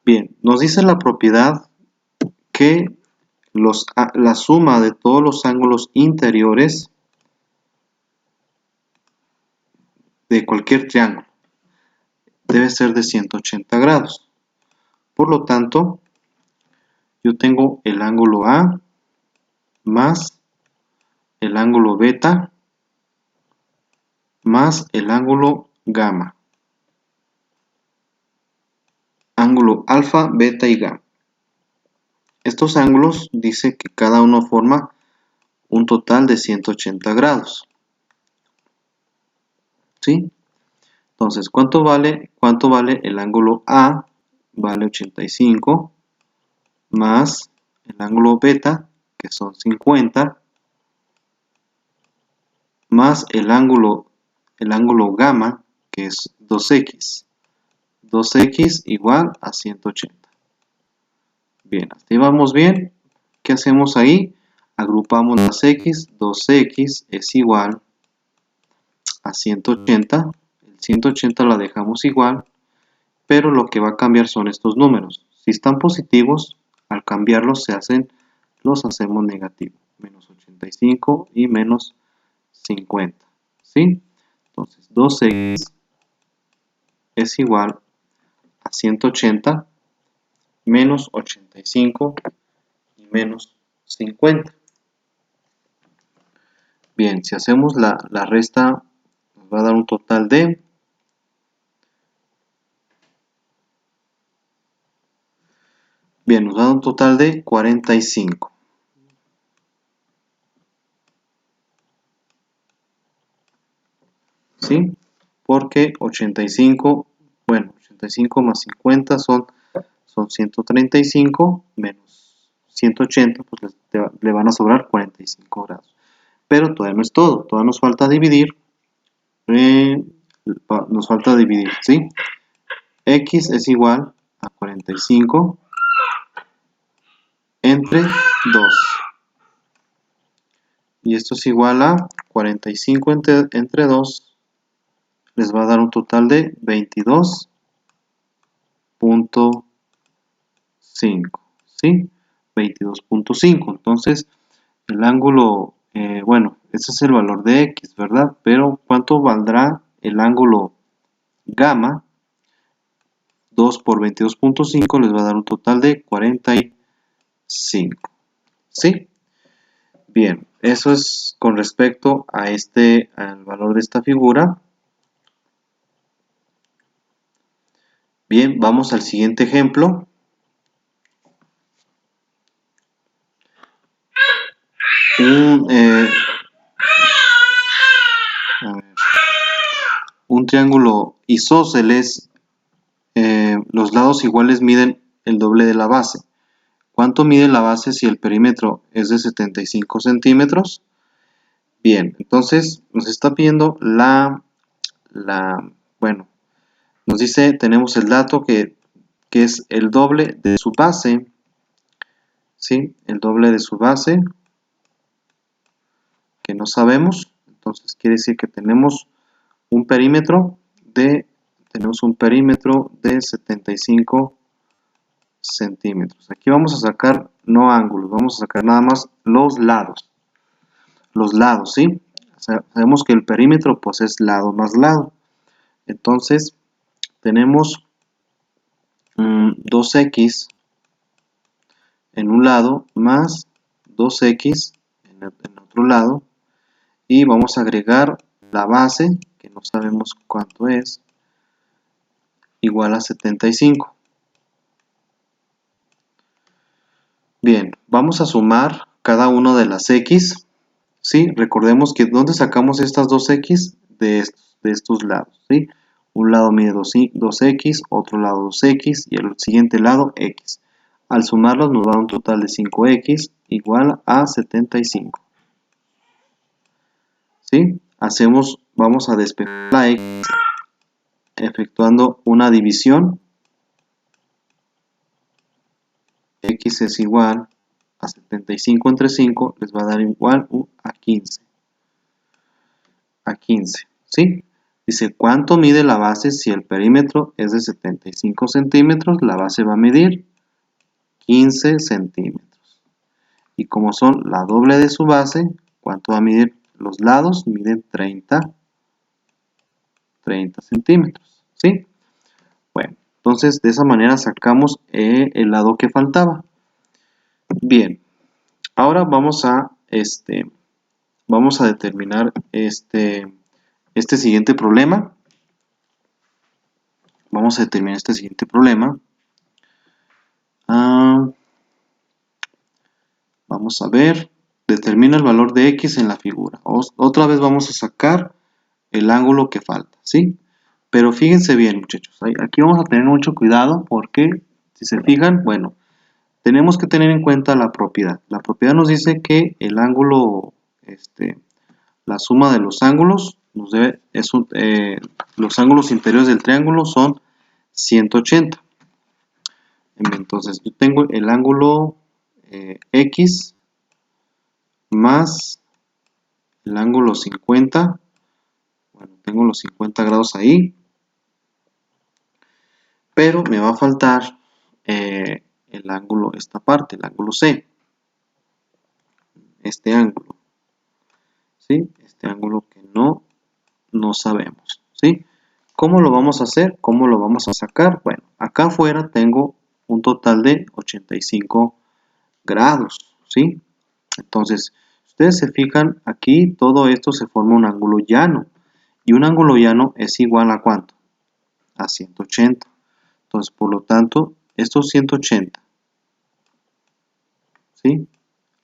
Bien, nos dice la propiedad que la suma de todos los ángulos interiores de cualquier triángulo debe ser de 180 grados. Por lo tanto, yo tengo el ángulo A más el ángulo beta más el ángulo gamma. Ángulo alfa, beta y gamma. Estos ángulos dice que cada uno forma un total de 180 grados. ¿Sí? Entonces, ¿cuánto vale el ángulo A? Vale 85 más el ángulo beta, que son 50, más el ángulo gamma, que es 2x. 2x igual a 180. Bien, hasta ahí vamos bien. ¿Qué hacemos ahí? Agrupamos las x. 2x es igual a 180. El 180 la dejamos igual, pero lo que va a cambiar son estos números. Si están positivos, al cambiarlos los hacemos negativos. Menos 85 y menos 50. ¿Sí? Entonces 2x es igual a 180 menos 85 y menos 50. Bien, si hacemos la resta, nos va a dar un total de 45. ¿Sí? Porque 85 más 50 son son 135 menos 180, pues le van a sobrar 45 grados. Pero todavía no es todo, todavía nos falta dividir, ¿sí? X es igual a 45 entre 2. Y esto es igual a 45 entre 2, les va a dar un total de 22.5, ¿sí? 22.5. Entonces, el ángulo, bueno, ese es el valor de X, ¿verdad? Pero, ¿cuánto valdrá el ángulo gamma? 2 por 22.5 les va a dar un total de 45, ¿sí? Bien, eso es con respecto a al valor de esta figura. Bien, vamos al siguiente ejemplo. Un triángulo isósceles, los lados iguales miden el doble de la base. ¿Cuánto mide la base si el perímetro es de 75 centímetros? Bien, entonces nos está pidiendo bueno, nos dice, tenemos el dato que es el doble de su base, ¿sí? El doble de su base, que no sabemos, entonces quiere decir que tenemos un perímetro de 75 centímetros. Aquí vamos a sacar no ángulos, vamos a sacar nada más los lados. Los lados, ¿sí? Sabemos que el perímetro pues es lado más lado. Entonces tenemos 2x en un lado más 2x en otro lado, y vamos a agregar la base, que no sabemos cuánto es, igual a 75. Bien, vamos a sumar cada una de las x, ¿sí? Recordemos que ¿dónde sacamos estas 2x? De estos lados, ¿sí? Un lado mide 2x, otro lado 2x y el siguiente lado x. Al sumarlos nos da un total de 5x igual a 75. ¿Sí? Vamos a despejar la x efectuando una división. X es igual a 75 entre 5, les va a dar igual a 15. A 15, ¿sí? Dice, ¿cuánto mide la base si el perímetro es de 75 centímetros? La base va a medir 15 centímetros. Y como son la doble de su base, ¿cuánto va a medir? Los lados miden 30 centímetros, ¿sí? Bueno, entonces de esa manera sacamos el lado que faltaba. Bien, ahora vamos a determinar este siguiente problema. Vamos a determinar este siguiente problema. Vamos a ver, determina el valor de x en la figura. Otra vez vamos a sacar el ángulo que falta, ¿sí? Pero fíjense bien, muchachos, aquí vamos a tener mucho cuidado porque, si se fijan, bueno, tenemos que tener en cuenta la propiedad. La propiedad nos dice que el ángulo, la suma de los ángulos, los ángulos interiores del triángulo son 180. Entonces, yo tengo el ángulo X más el ángulo 50. Bueno, tengo los 50 grados ahí. Pero me va a faltar el ángulo, esta parte, el ángulo C. Este ángulo. ¿Sí? Este ángulo que no sabemos. ¿Sí? ¿Cómo lo vamos a hacer? ¿Cómo lo vamos a sacar? Bueno, acá afuera tengo un total de 85 grados. ¿Sí? Entonces, ustedes se fijan, aquí todo esto se forma un ángulo llano. Y un ángulo llano es igual a ¿cuánto? A 180. Entonces, por lo tanto, estos 180, ¿sí?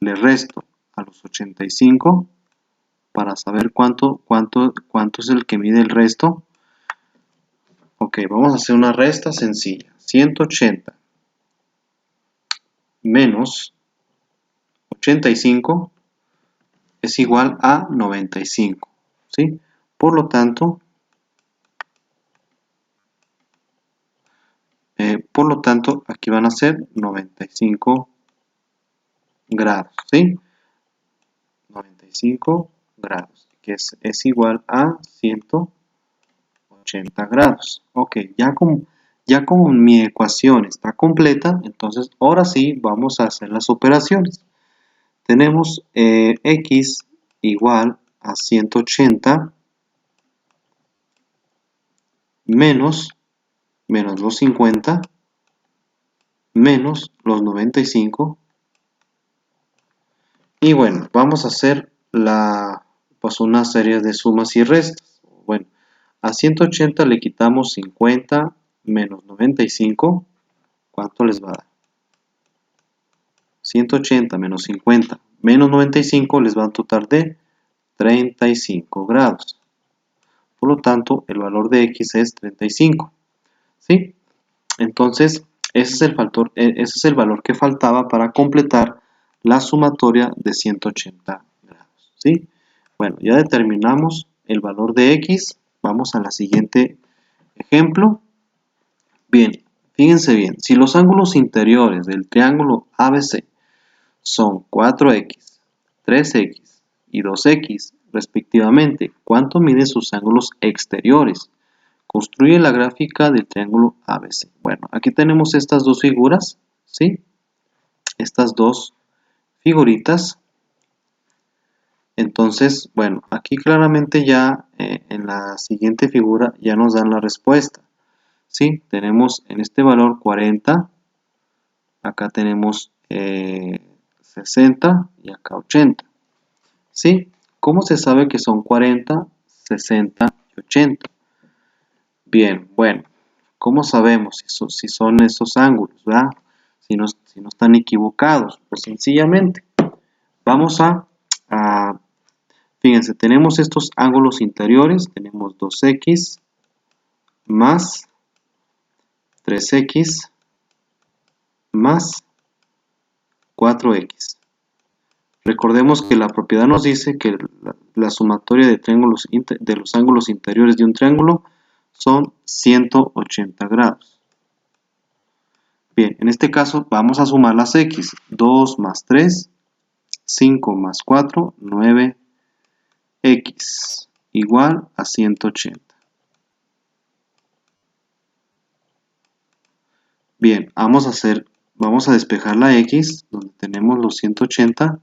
Le resto a los 85 para saber cuánto es el que mide el resto. Ok, vamos a hacer una resta sencilla. 180 menos 85 es igual a 95, ¿sí? Por lo tanto, aquí van a ser 95 grados, ¿sí? 95 grados, que es igual a 180 grados. Ok, ya como mi ecuación está completa, entonces ahora sí vamos a hacer las operaciones. Tenemos x igual a 180 menos los 50 menos los 95. Y bueno, vamos a hacer pues una serie de sumas y restas. Bueno, a 180 le quitamos 50 menos 95. ¿Cuánto les va a dar? 180 menos 50 menos 95 les va a dar un total de 35 grados. Por lo tanto, el valor de x es 35. ¿Sí? Entonces, ese es el valor que faltaba para completar la sumatoria de 180 grados. ¿Sí? Bueno, ya determinamos el valor de x. Vamos a la siguiente ejemplo. Bien, fíjense bien. Si los ángulos interiores del triángulo ABC son 4x, 3x y 2x respectivamente, ¿cuánto miden sus ángulos exteriores? Construye la gráfica del triángulo ABC. Bueno, aquí tenemos estas dos figuras, ¿sí? Estas dos figuritas. Entonces, bueno, aquí claramente ya en la siguiente figura ya nos dan la respuesta, ¿sí? Tenemos en este valor 40, acá tenemos 60 y acá 80, ¿sí? ¿Cómo se sabe que son 40, 60 y 80? Bien, bueno, ¿cómo sabemos si son esos ángulos, ¿verdad? Si no están equivocados. Pues sencillamente, vamos fíjense, tenemos estos ángulos interiores, tenemos 2x más 3x más 4x. Recordemos que la propiedad nos dice que la sumatoria de los ángulos interiores de un triángulo son 180 grados. Bien, en este caso vamos a sumar las x. 2 más 3, 5 más 4, 9x igual a 180. Bien, vamos a despejar la x, donde tenemos los 180,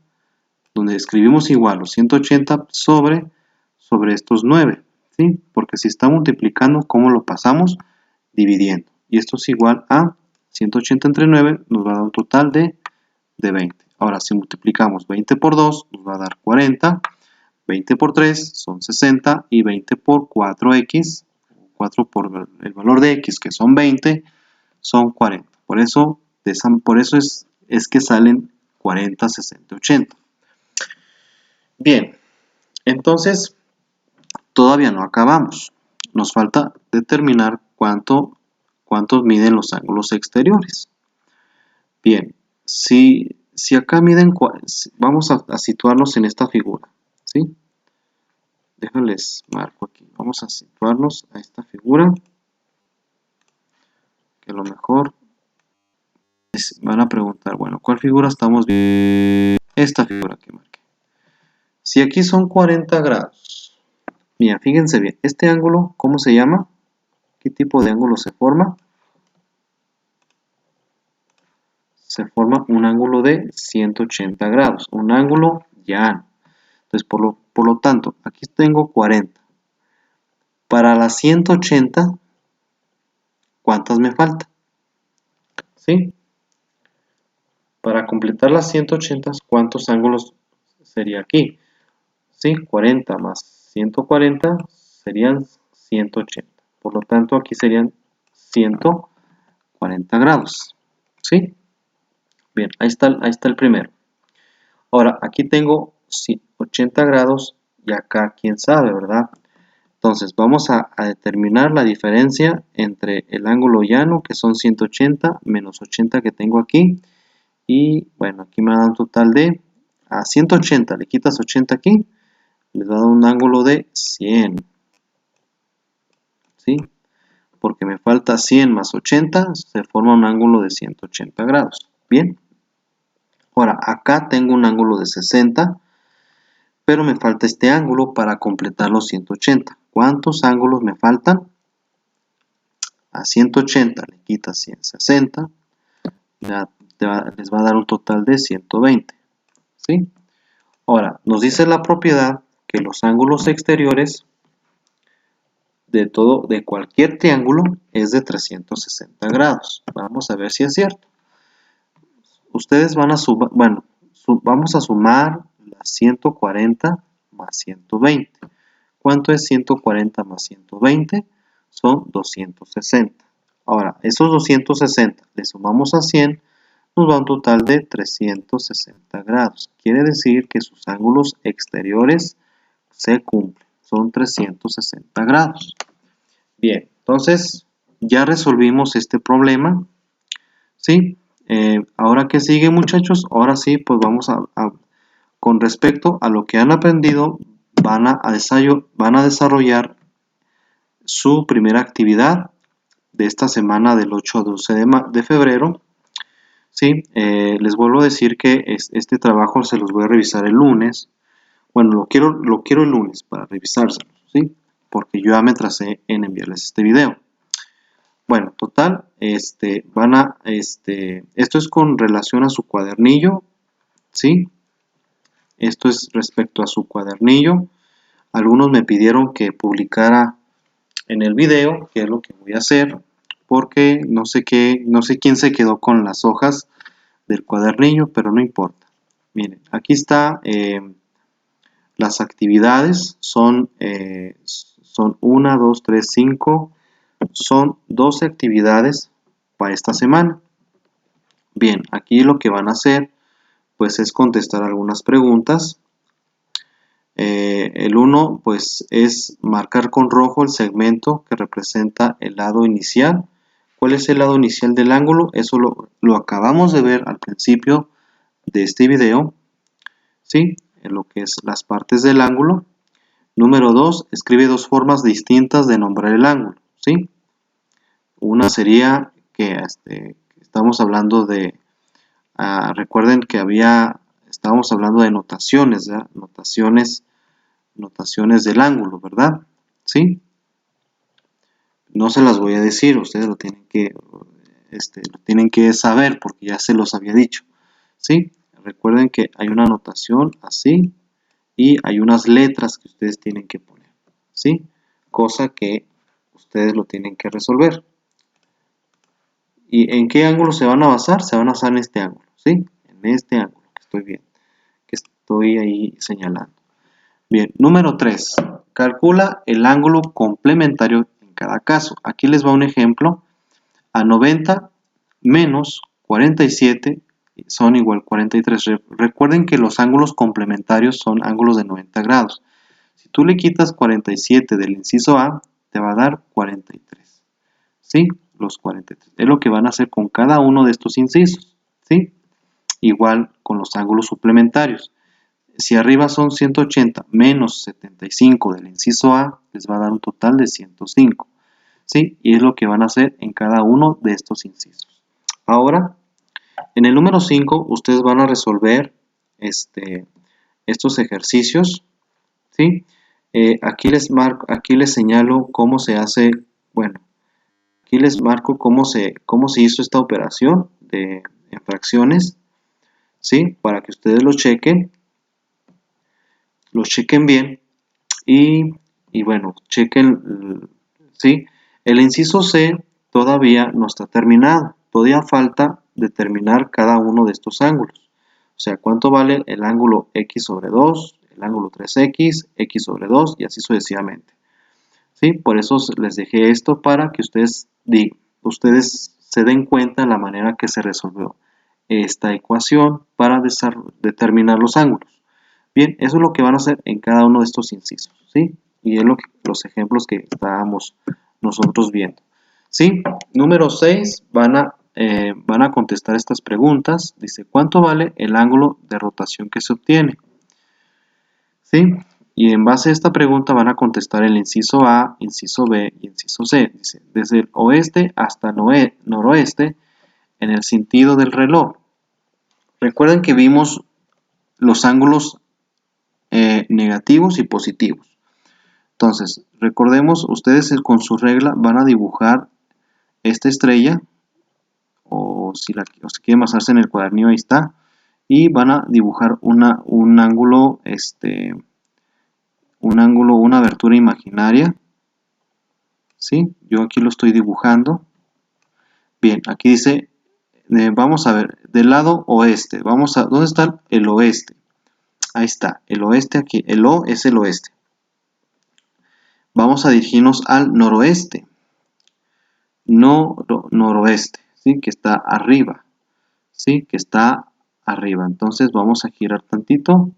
donde escribimos igual los 180 sobre estos 9, ¿sí? Porque si está multiplicando, ¿cómo lo pasamos? Dividiendo. Y esto es igual a 180 entre 9, nos va a dar un total de 20. Ahora, si multiplicamos 20 por 2, nos va a dar 40. 20 por 3 son 60 y 20 por 4x, 4 por el valor de x, que son 20, son 40. Por eso es que salen 40, 60, 80. Bien, entonces todavía no acabamos. Nos falta determinar cuántos miden los ángulos exteriores. Bien, si acá miden, vamos a situarnos en esta figura, ¿sí? Déjales marco aquí. Vamos a situarnos a esta figura, que a lo mejor van a preguntar, bueno, ¿cuál figura estamos viendo? Esta figura que marqué. Si aquí son 40 grados, mira, fíjense bien, este ángulo, ¿cómo se llama? ¿Qué tipo de ángulo se forma? Se forma un ángulo de 180 grados, un ángulo llano. Entonces, por lo tanto, aquí tengo 40. Para las 180, ¿cuántas me faltan? ¿Sí? Para completar las 180, ¿cuántos ángulos sería aquí? ¿Sí? 40 más 140 serían 180. Por lo tanto, aquí serían 140 grados. ¿Sí? Bien, ahí está el primero. Ahora, aquí tengo 80 grados y acá, quién sabe, ¿verdad? Entonces, vamos a determinar la diferencia entre el ángulo llano, que son 180, menos 80 que tengo aquí, Y bueno, aquí me da un total de a 180. Le quitas 80 aquí, les va a dar un ángulo de 100. ¿Sí? Porque me falta 100 más 80, se forma un ángulo de 180 grados. Bien. Ahora, acá tengo un ángulo de 60, pero me falta este ángulo para completar los 180. ¿Cuántos ángulos me faltan? A 180 le quitas 160, les va a dar un total de 120. ¿Sí? Ahora, nos dice la propiedad que los ángulos exteriores de cualquier triángulo es de 360 grados. Vamos a ver si es cierto. Ustedes van a sumar, bueno, vamos a sumar las 140 más 120. ¿Cuánto es 140 más 120? Son 260. Ahora, esos 260 le sumamos a 100, nos va a un total de 360 grados. Quiere decir que sus ángulos exteriores se cumplen. Son 360 grados. Bien, entonces ya resolvimos este problema. ¿Sí? Ahora que sigue, muchachos, ahora sí, pues vamos con respecto a lo que han aprendido, van a desarrollar su primera actividad de esta semana del 8 a 12 de febrero. ¿Sí? Les vuelvo a decir que este trabajo se los voy a revisar el lunes. Bueno, lo quiero el lunes para revisárselo, ¿sí? Porque yo ya me tracé en enviarles este video. Bueno, total, esto es con relación a su cuadernillo, ¿sí? Esto es respecto a su cuadernillo. Algunos me pidieron que publicara en el video, que es lo que voy a hacer, porque no sé quién se quedó con las hojas del cuadernillo, pero no importa. Miren, aquí está las actividades, son 1, 2, 3, 5, son 12 actividades para esta semana. Bien, aquí lo que van a hacer pues es contestar algunas preguntas. El 1 pues es marcar con rojo el segmento que representa el lado inicial. ¿Cuál es el lado inicial del ángulo? Eso lo acabamos de ver al principio de este video, ¿sí? En lo que es las partes del ángulo. Número 2, escribe dos formas distintas de nombrar el ángulo, ¿sí? Una sería que estamos hablando de, recuerden que estábamos hablando de notaciones, ¿verdad? Notaciones del ángulo, ¿verdad? ¿Sí? No se las voy a decir, ustedes lo tienen que saber porque ya se los había dicho, ¿sí? Recuerden que hay una notación así y hay unas letras que ustedes tienen que poner, ¿sí? Cosa que ustedes lo tienen que resolver. ¿Y en qué ángulo se van a basar? Se van a basar en este ángulo, ¿sí? En este ángulo que estoy viendo, que estoy ahí señalando. Bien, número 3. Calcula el ángulo complementario en cada caso. Aquí les va un ejemplo. A 90 menos 47 son igual a 43. Recuerden que los ángulos complementarios son ángulos de 90 grados. Si tú le quitas 47 del inciso A, te va a dar 43. ¿Sí? Los 43. Es lo que van a hacer con cada uno de estos incisos. ¿Sí? Igual con los ángulos suplementarios. Si arriba son 180 menos 75 del inciso A, les va a dar un total de 105. ¿Sí? Y es lo que van a hacer en cada uno de estos incisos. Ahora, en el número 5, ustedes van a resolver estos ejercicios. ¿Sí? Aquí les señalo cómo se hace, bueno, aquí les marco cómo se hizo esta operación en fracciones, ¿sí? Para que ustedes lo chequen bien y bueno, chequen, ¿sí? El inciso C todavía no está terminado, todavía falta determinar cada uno de estos ángulos. O sea, cuánto vale el ángulo X sobre 2, el ángulo 3X, X sobre 2 y así sucesivamente. ¿Sí? Por eso les dejé esto para que ustedes se den cuenta de la manera que se resolvió esta ecuación para determinar los ángulos. Bien, eso es lo que van a hacer en cada uno de estos incisos, ¿sí? Y es los ejemplos que estábamos nosotros viendo, ¿sí? Número 6, van a van a contestar estas preguntas. Dice, ¿cuánto vale el ángulo de rotación que se obtiene? ¿Sí? Y en base a esta pregunta van a contestar el inciso A, inciso B y inciso C. Dice, desde el oeste hasta noroeste en el sentido del reloj. Recuerden que vimos los ángulos negativos y positivos. Entonces, recordemos, ustedes con su regla van a dibujar esta estrella, o si quieren basarse en el cuadernillo, ahí está, y van a dibujar un ángulo, una abertura imaginaria. ¿Sí? Yo aquí lo estoy dibujando. Bien, aquí dice, vamos a ver, del lado oeste, ¿dónde está el oeste? Ahí está, el oeste aquí, el O es el oeste. Vamos a dirigirnos al noroeste, noroeste, ¿sí? Que está arriba, ¿sí? Que está arriba. Entonces vamos a girar tantito,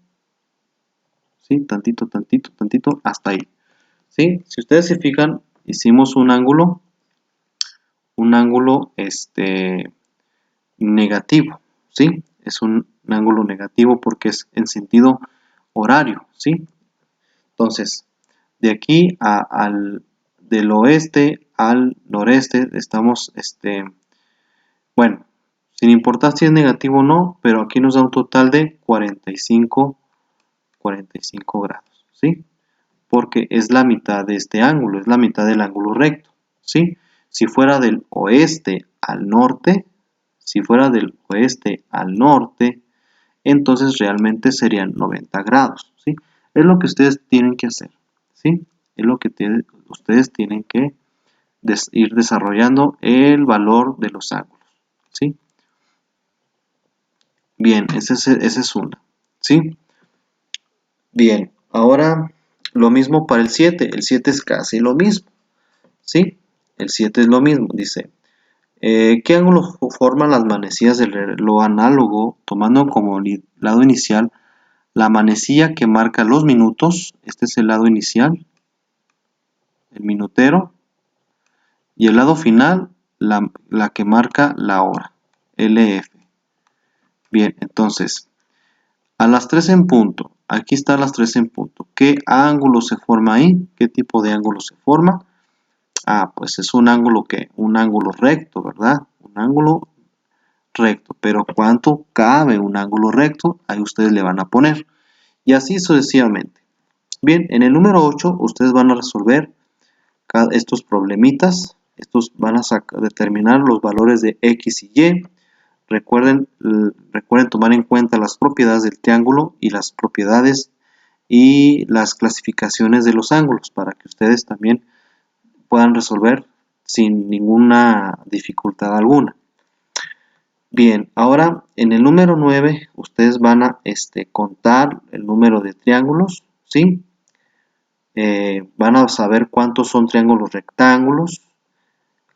¿sí? Tantito, hasta ahí, ¿sí? Si ustedes se fijan, hicimos un ángulo negativo, ¿sí? Es un ángulo negativo porque es en sentido horario, ¿sí? Entonces, de aquí del oeste al noreste estamos, bueno, sin importar si es negativo o no, pero aquí nos da un total de 45 grados, ¿sí? Porque es la mitad de este ángulo, es la mitad del ángulo recto, ¿sí? Si fuera del oeste al norte, entonces realmente serían 90 grados, ¿sí? Es lo que ustedes tienen que hacer, ¿sí? Es lo que ustedes tienen que ir desarrollando el valor de los ángulos, ¿sí? Bien, esa es una, ¿sí? Bien, ahora lo mismo para el 7. El 7 es casi lo mismo, ¿sí? El 7 es lo mismo, dice. ¿Qué ángulo forman las manecillas del reloj análogo tomando como lado inicial la manecilla que marca los minutos? Este es el lado inicial, el minutero, y el lado final, la que marca la hora, LF. Bien, entonces, a las 3 en punto, aquí están las 3 en punto. ¿Qué ángulo se forma ahí? ¿Qué tipo de ángulo se forma? Ah, pues es un ángulo recto, ¿verdad? Un ángulo recto, pero ¿cuánto cabe un ángulo recto? Ahí ustedes le van a poner, y así sucesivamente. Bien, en el número 8 ustedes van a resolver estos problemitas. Estos van a determinar los valores de X y Y. Recuerden tomar en cuenta las propiedades del triángulo y las propiedades y las clasificaciones de los ángulos para que ustedes también puedan resolver sin ninguna dificultad alguna. Bien, ahora en el número 9 ustedes van a contar el número de triángulos, ¿sí? Van a saber cuántos son triángulos rectángulos,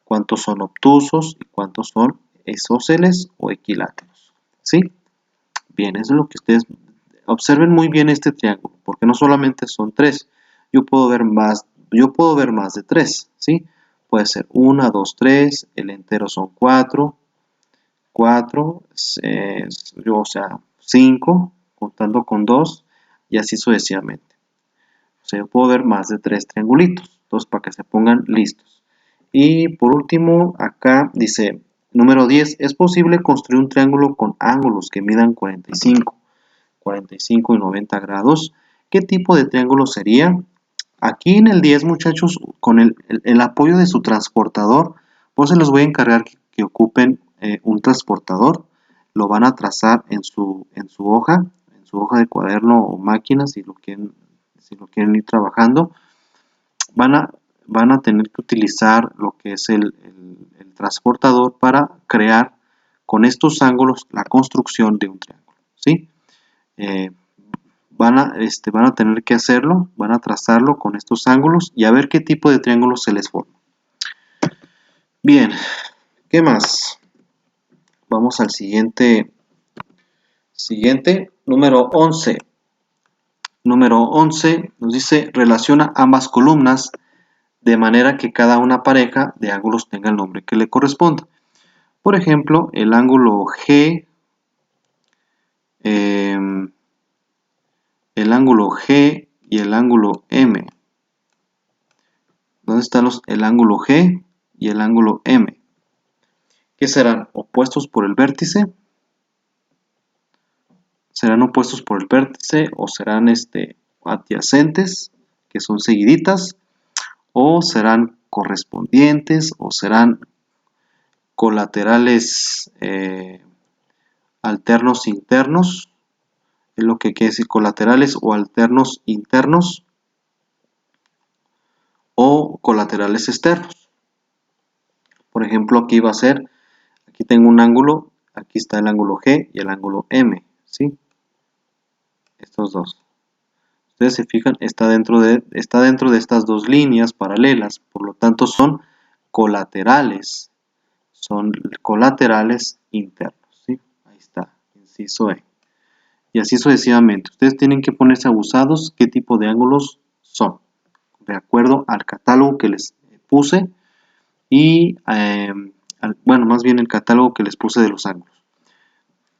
cuántos son obtusos y cuántos son isósceles o equiláteros, ¿sí? Bien, eso es lo que ustedes observen muy bien este triángulo, porque no solamente son 3, yo puedo ver más de 3, ¿sí? Puede ser 1, 2, 3, el entero son 4, o sea, 5, contando con 2, y así sucesivamente. O sea, yo puedo ver más de 3 triangulitos, entonces para que se pongan listos. Y por último, acá dice, número 10, es posible construir un triángulo con ángulos que midan 45 y 90 grados. ¿Qué tipo de triángulo sería? Aquí en el 10, muchachos, con el apoyo de su transportador, pues se los voy a encargar que ocupen un transportador. Lo van a trazar en su hoja de cuaderno o máquina, si lo quieren ir trabajando. Van a tener que utilizar lo que es el transportador para crear con estos ángulos la construcción de un triángulo, ¿sí? Van a tener que hacerlo, van a trazarlo con estos ángulos y a ver qué tipo de triángulo se les forma. Bien, ¿qué más? Vamos al siguiente, número 11. Número 11 nos dice, relaciona ambas columnas de manera que cada una pareja de ángulos tenga el nombre que le corresponda. Por ejemplo, el ángulo G, el ángulo G y el ángulo M. ¿Dónde están el ángulo G y el ángulo M? ¿Qué serán? ¿Opuestos por el vértice? ¿Serán opuestos por el vértice o serán adyacentes, que son seguiditas? ¿O serán correspondientes o serán colaterales alternos internos? Es lo que quiere decir colaterales o alternos internos o colaterales externos. Por ejemplo, aquí va a ser, aquí tengo un ángulo, aquí está el ángulo G y el ángulo M, ¿sí? Estos dos. Ustedes se fijan, está dentro de estas dos líneas paralelas, por lo tanto son colaterales internos, ¿sí? Ahí está, inciso E. Y así sucesivamente. Ustedes tienen que ponerse abusados qué tipo de ángulos son, de acuerdo al catálogo que les puse y, bueno, más bien el catálogo que les puse de los ángulos.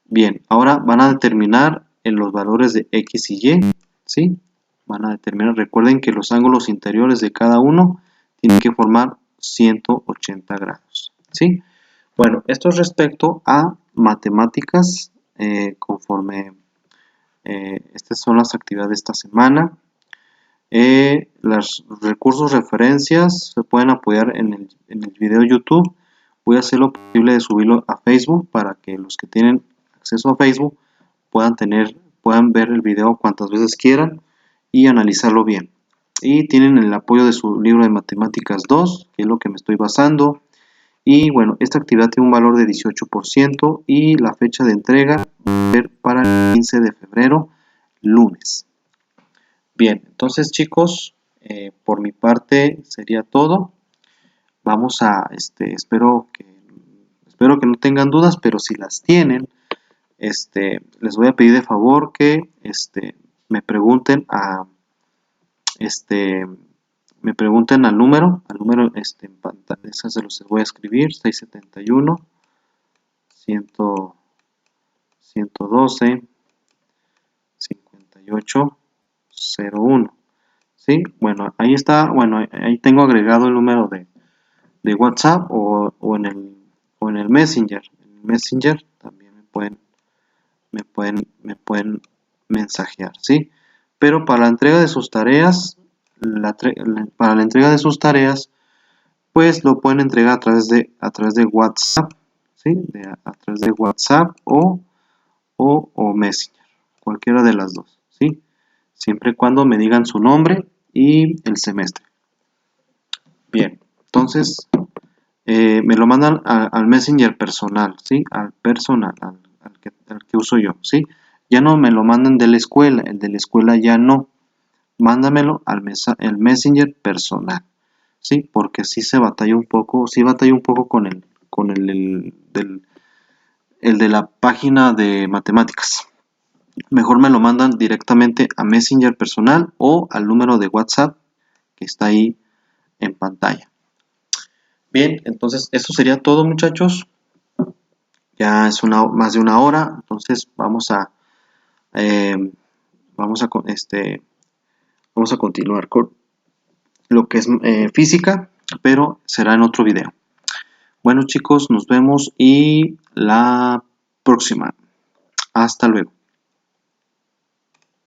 Bien, ahora van a determinar en los valores de X y Y, ¿sí? Van a determinar, recuerden que los ángulos interiores de cada uno tienen que formar 180 grados, ¿sí? Bueno, esto es respecto a matemáticas, conforme estas son las actividades de esta semana. Los recursos referencias se pueden apoyar en el video YouTube. Voy a hacer lo posible de subirlo a Facebook para que los que tienen acceso a Facebook puedan ver el video cuantas veces quieran y analizarlo bien. Y tienen el apoyo de su libro de matemáticas 2, que es lo que me estoy basando. Y bueno, esta actividad tiene un valor de 18% y la fecha de entrega va a ser para el 15 de febrero, lunes. Bien, entonces chicos, por mi parte sería todo. Vamos a, espero que no tengan dudas, pero si las tienen, les voy a pedir de favor que me pregunten al número en pantalla. Se los voy a escribir: 671 112 5801. ¿Sí? Bueno, ahí está. Bueno, ahí tengo agregado el número de WhatsApp o en el Messenger. En el Messenger también me pueden mensajear, ¿sí? Pero para la entrega de sus tareas, pues lo pueden entregar a través de WhatsApp, ¿sí? A través de WhatsApp o Messenger, cualquiera de las dos, ¿sí? Siempre y cuando me digan su nombre y el semestre. Bien, entonces me lo mandan al Messenger personal, ¿sí? Al personal, al que uso yo, ¿sí? Ya no me lo mandan de la escuela, el de la escuela ya no. Mándamelo el Messenger personal, ¿sí? Porque sí se batalla un poco, con el de la página de matemáticas. Mejor me lo mandan directamente a Messenger personal o al número de WhatsApp que está ahí en pantalla. Bien, entonces eso sería todo, muchachos. Ya es más de una hora, entonces vamos a continuar con lo que es física, pero será en otro video. Bueno, chicos, nos vemos y la próxima. Hasta luego.